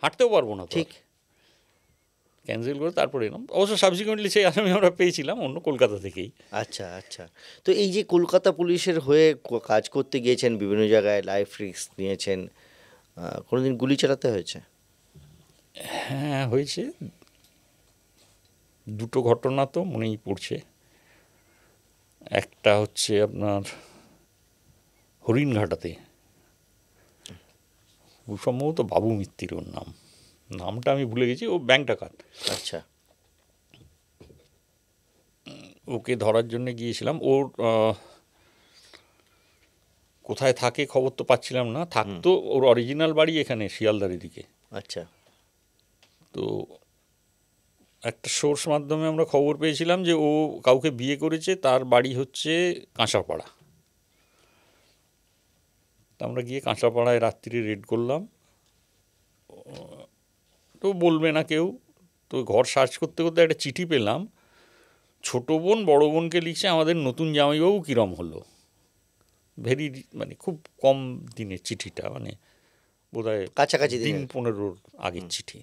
হাঁটতেও পারবো না। ঠিক ক্যান্সেল করে তারপরে এলাম। অবশ্য সাবসিকুয়েন্টলি সেই আসামি আমরা পেয়েছিলাম অন্য কলকাতা থেকেই। আচ্ছা আচ্ছা। তো এই যে কলকাতা পুলিশের হয়ে কাজ করতে গিয়েছেন, বিভিন্ন জায়গায় লাইফ রিস্ক নিয়েছেন, কোনোদিন গুলি চালাতে হয়েছে? হ্যাঁ হয়েছে, দুটো ঘটনা তো মনেই পড়ছে। একটা হচ্ছে আপনার হরিণঘাটাতে, সম্ভবত বাবু মিত্তির ওর নামটা আমি ভুলে গেছি, ও ব্যাংক ডাকাত। আচ্ছা। ওকে ধরার জন্য গিয়েছিলাম। ওর কোথায় থাকে খবর তো পাচ্ছিলাম না, থাকতো ওর অরিজিনাল বাড়ি এখানে শিয়ালদার দিকে। আচ্ছা। তো একটা সোর্স মাধ্যমে আমরা খবর পেয়েছিলাম যে ও কাউকে বিয়ে করেছে, তার বাড়ি হচ্ছে কাঁচাপাড়া। তো আমরা গিয়ে কাঁচাপাড়ায় রাত্রি রেড করলাম। তো বলবে না কেউ, তো ঘর সার্চ করতে করতে একটা চিঠি পেলাম। ছোটো বোন বড় বোনকে লিখছে, আমাদের নতুন জামাইবাবু কীরম হলো। ভেরি মানে খুব কম দিনের চিঠিটা, মানে বোধহয় কাছাকাছি দিন 15 আগের চিঠি।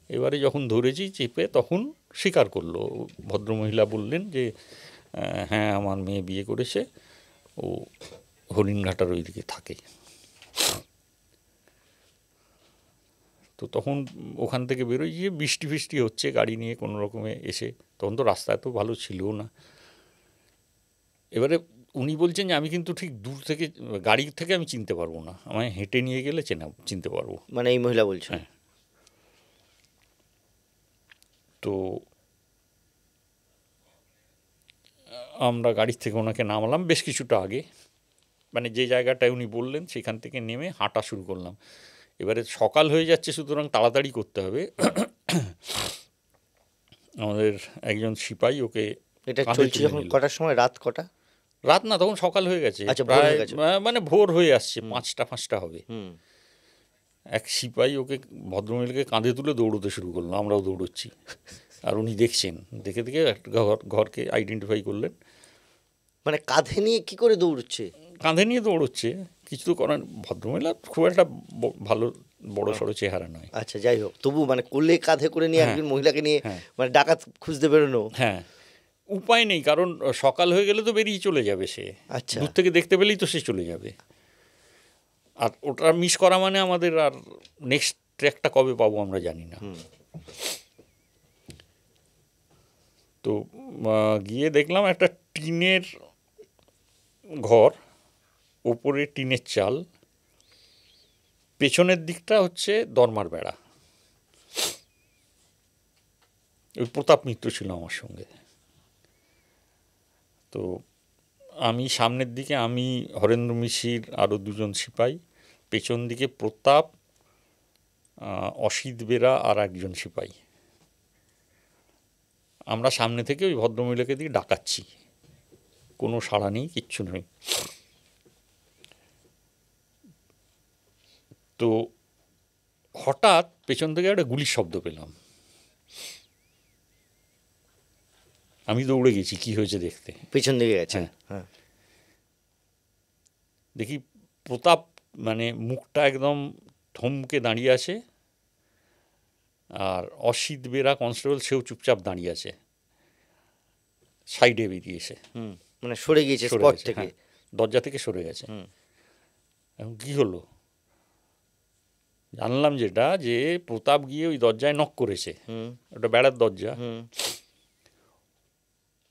এবারে যখন ধরেছি চেপে, তখন স্বীকার করলো ভদ্রমহিলা, বললেন যে হ্যাঁ আমার মেয়ে বিয়ে করেছে, ও হরিণঘাটার ওই দিকে থাকে। তো তখন ওখান থেকে বেরোই, গিয়ে বৃষ্টি ফিষ্টি হচ্ছে, গাড়ি নিয়ে কোনো রকমে এসে, তখন তো রাস্তা এত ভালো ছিল না। এবারে উনি বলছেন যে আমি কিন্তু ঠিক দূর থেকে, গাড়ি থেকে আমি চিনতে পারবো না, আমায় হেঁটে নিয়ে গেলে চিনতে পারবো। মানে এই মহিলা বলছেন? হ্যাঁ। তো আমরা গাড়ির থেকে ওনাকে নামালাম বেশ কিছুটা আগে, মানে যে জায়গাটায় উনি বললেন সেখান থেকে নেমে হাঁটা শুরু করলাম। এবারে সকাল হয়ে যাচ্ছে, সুতরাং তাড়াতাড়ি করতে হবে। আমাদের একজন সিপাই ওকে, এটা চলছে যখন কটার সময়? রাত কটা? রাত না, তখন সকাল হয়ে গেছে। আচ্ছা, প্রায় মানে ভোর হয়ে আসছে, 5টা হবে। হুম। এক সিপাই ওকে, ভদ্রমহিলাকে কাঁধে তুলে দৌড়তে শুরু করলো, আমরাও দৌড়চ্ছি। আর উনি দেখছেন, দেখে দেখে একটা ঘরকে আইডেন্টিফাই করলেন। মানে কাঁধে নিয়ে কি করে দৌড়চ্ছে? কাঁধে নিয়ে দৌড়চ্ছে, কিছু তো করার। ভদ্রমহিলা খুব একটা ভালো বড় সড়ো চেহারা নয়। আচ্ছা, যাই হোক, তবু মানে কোলে কাঁধে করে নিয়ে একজন মহিলাকে নিয়ে মানে ডাকাত খুঁজতে বেরোনো। হ্যাঁ, উপায় নেই, কারণ সকাল হয়ে গেলে তো বেরিয়ে চলে যাবে সে। আচ্ছা। দূর থেকে দেখতে পেলেই তো সে চলে যাবে। আর ওটা মিস করা মানে আমাদের আর নেক্সট ট্র্যাকটা কবে পাবো আমরা জানি না। তো গিয়ে দেখলাম একটা টিনের ঘর, ওপরে টিনের চাল, পেছনের দিকটা হচ্ছে দরমার বেড়া। ওই প্রতাপ মিত্র ছিল আমার সঙ্গে। তো আমি সামনের দিকে, আমি, হরেন্দ্র মিশির, আরও 2জন সিপাই, পেছন দিকে প্রতাপ, অসিত বেরা আর একজন সিপাই। আমরা সামনে থেকে ওই ভদ্রমহিলাকে দিকে ডাকাচ্ছি, কোনো সাড়া নেই, কিচ্ছু নেই। তো হঠাৎ পেছন থেকে একটা গুলির শব্দ পেলাম। আমি দৌড়ে গেছি কি হয়েছে দেখতে। পেছন দিকে গেছে? হ্যাঁ। দেখি প্রতাপ মানে মুখটা একদম থমকে দাঁড়িয়ে আছে, আর অসিত বেরা কনস্টেবল, সেও চুপচাপ দাঁড়িয়ে আছে, সাইডে বেরিয়েছে। মানে সরে গিয়েছে স্পট থেকে, দরজা থেকে সরে গেছে। এখন কি হলো জানলাম যেটা, যে প্রতাপ গিয়ে ওই দরজায় নক করেছে, ওটা বেড়ার দরজা।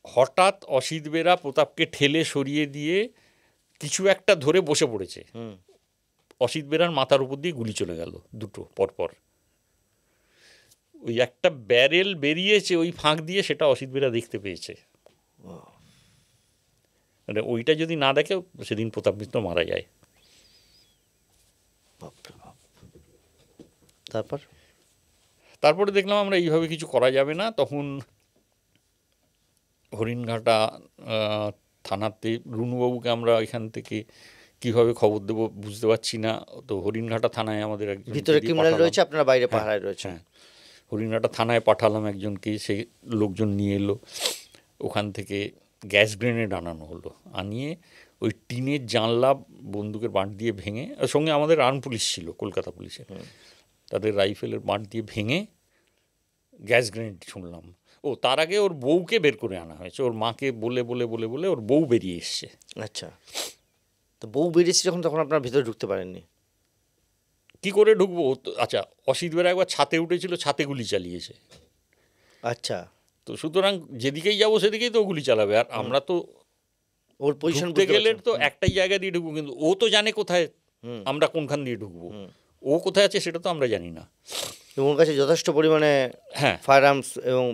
হঠাৎ অসিত বেরা প্রতাপকে ঠেলে সরিয়ে দিয়ে কিছু একটা ধরে বসে পড়েছে। অসিত বেরার মাথার উপর দিয়ে গুলি চলে গেল, দুটো পরপর। ওই একটা ব্যারেল বেরিয়েছে ওই ফাঁক দিয়ে, সেটা অসিত বেরা দেখতে পেয়েছে। মানে ওইটা যদি না দেখে, সেদিন প্রতাপ মিত্র মারা যায়। তারপরে দেখলাম আমরা এইভাবে কিছু করা যাবে না। তখন হরিণঘাটা থানাতে রুনুবাবুকে আমরা এখান থেকে কিভাবে খবর দেবো বুঝতে পারছি না। তো হরিণঘাটা থানায় আমাদের একজন, ভিতরে ক্রিমিনাল রয়েছে, আপনারা বাইরে পাহারায় রয়েছে। হরিণঘাটা থানায় পাঠালাম একজনকে, সেই লোকজন নিয়ে এলো। ওখান থেকে গ্যাস গ্রেনেড আনানো হলো, আনিয়ে ওই টিনের জানলা বন্দুকের বাঁট দিয়ে ভেঙে, সঙ্গে আমাদের আর্ম পুলিশ ছিল, কলকাতা পুলিশের, তাদের রাইফেলের বাঁট দিয়ে ভেঙে গ্যাস গ্রেনেড শুনলাম। ও তার আগে ওর বউকে বের করে আনা হয়েছে, ওর মাকে বলে বলে বলে বলে ওর বউ বেরিয়ে এসছে। আচ্ছা, তো বউ বেরিয়েছে যখন, তখন আপনার ভিতরে ঢুকতে পারেননি? কি করে ঢুকবো? আচ্ছা, অসিত বেরা একবার ছাতে উঠেছিল, ছাতে গুলি চালিয়েছে। আচ্ছা, তো সুতরাং যেদিকেই যাবো সেদিকেই তো গুলি চালাবে, আর আমরা তো ওর পজিশন ঢুকতে গেলে তো একটাই জায়গা দিয়ে ঢুকবো, কিন্তু ও তো জানে কোথায়, আমরা কোনখান দিয়ে ঢুকবো, ও কোথায় আছে সেটা তো আমরা জানি না। ওর কাছে যথেষ্ট পরিমাণে হ্যাঁ, ফায়ার আর্মস এবং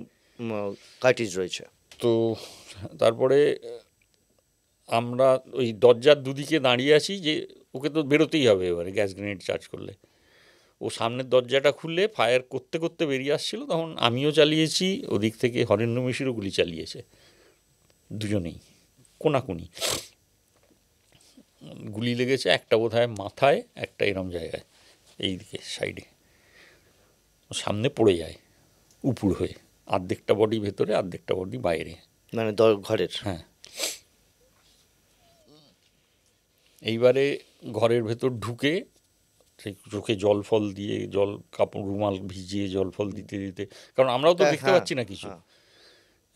কার্টিজ রয়েছে। তো তারপরে আমরা ওই দরজার দুদিকে দাঁড়িয়ে আছি যে ওকে তো বেরোতেই হবে এবারে গ্যাস গ্রেনেড চার্জ করলে। ও সামনের দরজাটা খুললে ফায়ার করতে করতে বেরিয়ে আসছিল, তখন আমিও চালিয়েছি, ওদিক থেকে হরেন্দ্র মিশিরও গুলি চালিয়েছে, দুজনেই কোনাকুনি গুলি লেগেছে। একটা বোধহয় মাথায়, একটা এরম জায়গায়, এই দিকে সাইডে, সামনে পড়ে যায় উপুড় হয়ে, অর্ধেকটা বডি ভেতরে, অর্ধেকটা বডি বাইরে, মানে ঘরের। হ্যাঁ। এইবারে ঘরের ভেতর ঢুকে সেই চোখে জল ফল দিয়ে, জল কাপড় রুমাল ভিজিয়ে জল ফল দিতে দিতে, কারণ আমরাও তো দেখতে পাচ্ছি না কিছু।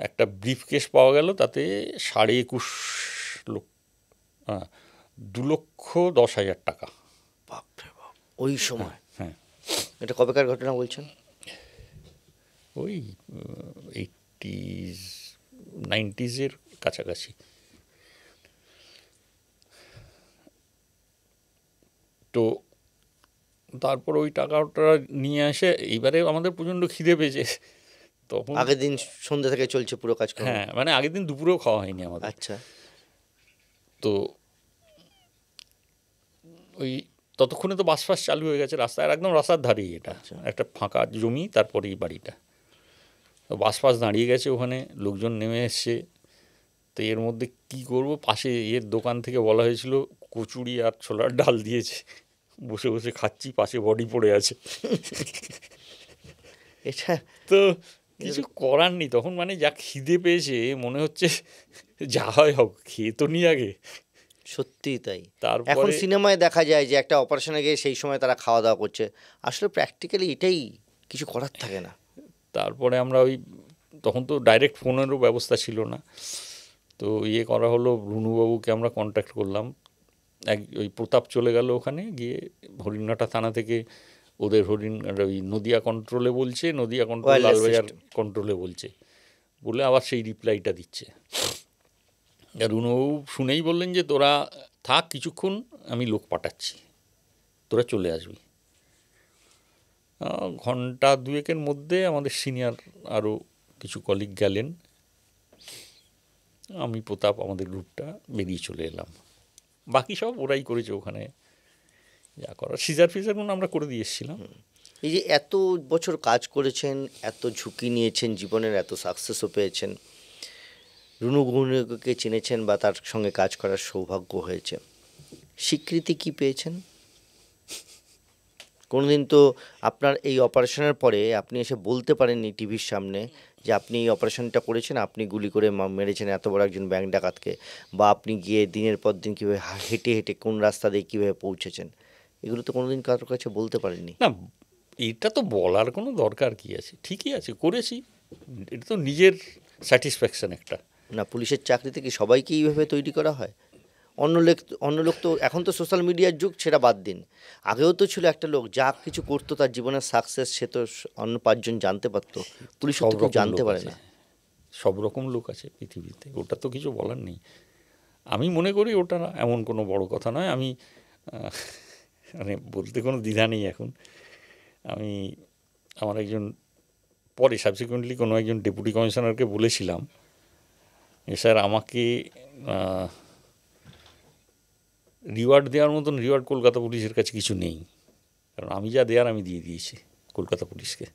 একটা ব্রিফকেস পাওয়া গেল, তাতে 21.5 লক্ষ, 2,10,000 টাকা। বাপরে বাপ, ওই সময়? হ্যাঁ, এটা কবেকার ঘটনা বলছেন? ওই 90s কাছাকাছি। তো তারপর ওই টাকাটা নিয়ে আসে, এইবারে আমাদের প্রচণ্ড খিদে পেয়েছে তখন। আগের দিন সন্ধ্যা থেকে চলছে পুরো কাজ? হ্যাঁ, মানে আগের দিন দুপুরেও খাওয়া হয়নি আমাদের। আচ্ছা। তো ওই ততক্ষণে তো বাস ফাস চালু হয়ে গেছে রাস্তায়, একদম রাস্তার ধারেই, এটা একটা ফাঁকা জমি, তারপরেই বাড়িটা। তো বাস ফাস দাঁড়িয়ে গেছে ওখানে, লোকজন নেমে এসছে। তো এর মধ্যে কি করব, পাশে এর দোকান থেকে বলা হয়েছিল কচুরি আর ছোলার ডাল দিয়েছে, বসে বসে খাচ্ছি, পাশে বডি পড়ে আছে। এটা তো কিছু করার নেই তখন, মানে যা খিদে পেয়েছে মনে হচ্ছে যা হয় হোক, খেয়ে তো নি আগে। সত্যি তাই। তারপরে এখন সিনেমায় দেখা যায় যে একটা অপারেশনে গিয়ে সেই সময় তারা খাওয়া দাওয়া করছে, আসলে প্র্যাকটিক্যালি এটাই, কিছু করার থাকে না। তারপরে আমরা ওই, তখন তো ডাইরেক্ট ফোনেরও ব্যবস্থা ছিল না, তো ইয়ে করা হলো, রুনুবাবুকে আমরা কন্ট্যাক্ট করলাম। ওই প্রতাপ চলে গেল ওখানে গিয়ে, হরিণঘাটা থানা থেকে ওদের ওই নদিয়া কন্ট্রোলে বলছে, নদিয়া কন্ট্রোল লালবাজার কন্ট্রোলে বলছে, বলে আবার সেই রিপ্লাইটা দিচ্ছে। রুনুবাবু শুনেই বললেন যে তোরা থাক কিছুক্ষণ, আমি লোক পাঠাচ্ছি, তোরা চলে আসবি। ঘন্টা দুয়েকের মধ্যে আমাদের সিনিয়র আরও কিছু কলিগ গেলেন, আমি প্রতাপ আমাদের গ্রুপটা বেরিয়ে চলে এলাম। বাকি সব ওরাই করেছে ওখানে যা করার, সিজার ফিজারগুলো আমরা করে দিয়ে এসেছিলাম। এই যে এত বছর কাজ করেছেন, এত ঝুঁকি নিয়েছেন, জীবনের এত সাকসেসও পেয়েছেন, রুনু গুহনুকে চিনেছেন বা তার সঙ্গে কাজ করার সৌভাগ্য হয়েছে, স্বীকৃতি কি পেয়েছেন? কোনোদিন তো আপনার এই অপারেশনের পরে আপনি এসে বলতে পারেননি টিভির সামনে যে আপনি এই অপারেশনটা করেছেন, আপনি গুলি করে মেরেছেন এত বড় একজন ব্যাংক ডাকাতকে, বা আপনি গিয়ে দিনের পর দিন কীভাবে হেঁটে হেঁটে কোন রাস্তা দিয়ে কীভাবে পৌঁছেছেন, এগুলো তো কোনোদিন কারোর কাছে বলতে পারেননি। না, এটা তো বলার কোনো দরকার কি আছে, ঠিকই আছে করেছি, এটা তো নিজের স্যাটিসফ্যাকশান একটা। না, পুলিশের চাকরিতে কি সবাইকে এইভাবে তৈরি করা হয়? অন্য লোক তো, এখন তো সোশ্যাল মিডিয়ার যুগ, সেটা বাদ দিন, আগেও তো ছিল একটা লোক যা কিছু করতো তার জীবনের সাকসেস সে তো অন্য 5 জন জানতে পারতো, পুলিশ তো কেউ জানতে পারে না। সব রকম লোক আছে পৃথিবীতে, ওটা তো কিছু বলার নেই। আমি মনে করি ওটা এমন কোনো বড় কথা নয়। আমি মানে বলতে কোনো দ্বিধা নেই এখন। আমি আমার একজন পরে সাবসিকুয়েন্টলি কোনো একজন ডেপুটি কমিশনারকে বলেছিলাম যে স্যার আমাকে রিওয়ার্ড দেওয়ার মতন রিওয়ার্ড কলকাতা পুলিশের কাছে কিছু নেই, কারণ আমি যা দেওয়ার আমি দিয়ে দিয়েছি কলকাতা পুলিশকে,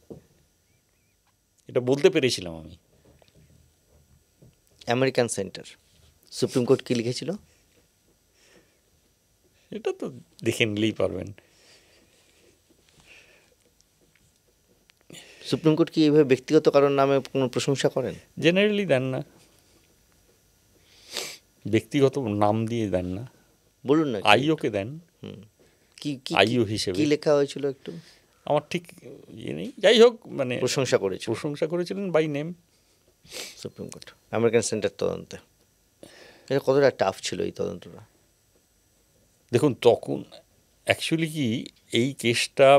এটা বলতে পেরেছিলাম আমি। আমেরিকান সেন্টার, সুপ্রিম কোর্ট কী লিখেছিল এটা তো দেখে নিলেই পারবেন। সুপ্রিম কোর্ট কি এইভাবে ব্যক্তিগত কারোর নামে কোনো প্রশংসা করেন? জেনারেলি দেন না, ব্যক্তিগত নাম দিয়ে দেন না, বলুন না। আইওকে দেন, কি আইও হিসেবে। কি লেখা হয়েছিল একটু? আমার ঠিক ইয়ে নেই, যাই হোক মানে প্রশংসা করেছে প্রশংসা করেছিলেন by name. Supreme court American centre তদন্তে এটা কতটা টাফ ছিল এই তদন্তটা? দেখুন তখন অ্যাকচুয়ালি কি এই কেসটা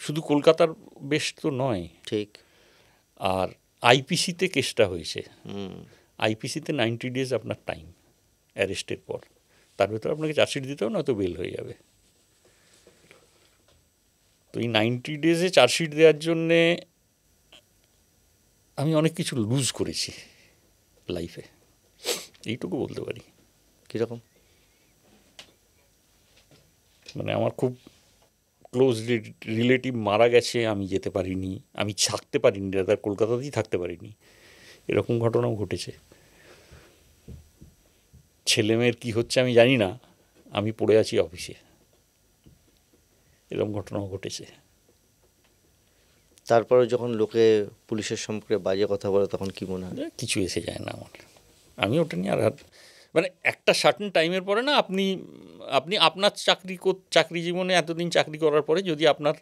শুধু কলকাতার বেশ তো নয়, ঠিক। আর আইপিসিতে কেসটা হয়েছে। আইপিসিতে 90 days আপনার টাইম অ্যারেস্টের পর, তার ভেতরে আপনাকে চার্জশিট দিতে হবে, নয়তো বেল হয়ে যাবে। তো এই 90 days চার্জশিট দেওয়ার জন্যে আমি অনেক কিছু লুজ করেছি লাইফে, এইটুকু বলতে পারি। কীরকম? মানে আমার খুব ক্লোজ রিলেটিভ মারা গেছে, আমি যেতে পারিনি, আমি থাকতে পারিনি, তার কলকাতাতেই থাকতে পারিনি, এরকম ঘটনাও ঘটেছে। ছেলেমেয়ের কী হচ্ছে আমি জানি না, আমি পড়ে আছি অফিসে, এরকম ঘটনাও ঘটেছে। তারপরে যখন লোকে পুলিশের সম্পর্কে বাজে কথা বলে তখন কি মনে হয়? কিছু এসে যায় না আমার, আমি ওটা নিয়ে আর মানে একটা সার্টেন টাইমের পরে না, আপনি আপনার চাকরি জীবনে এতদিন চাকরি করার পরে যদি আপনার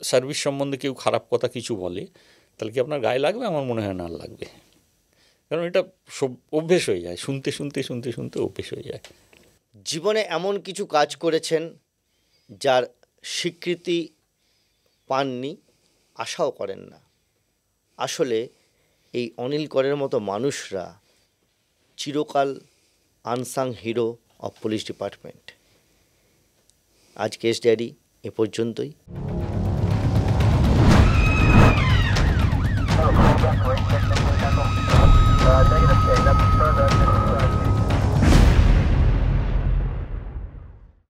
সার্ভিস সম্বন্ধে কেউ খারাপ কথা কিছু বলে, তাহলে কি আপনার গায়ে লাগবে? আমার মনে হয় না লাগবে, কারণ এটা সব অভ্যেস হয়ে যায়, শুনতে শুনতে শুনতে শুনতে অভ্যেস হয়ে যায়। জীবনে এমন কিছু কাজ করেছেন যার স্বীকৃতি পাননি, আশাও করেন না। আসলে এই অনিল করের মতো মানুষরা চিরকাল unsung hero of police department. আজ কেস ডায়েরি এ পর্যন্তই।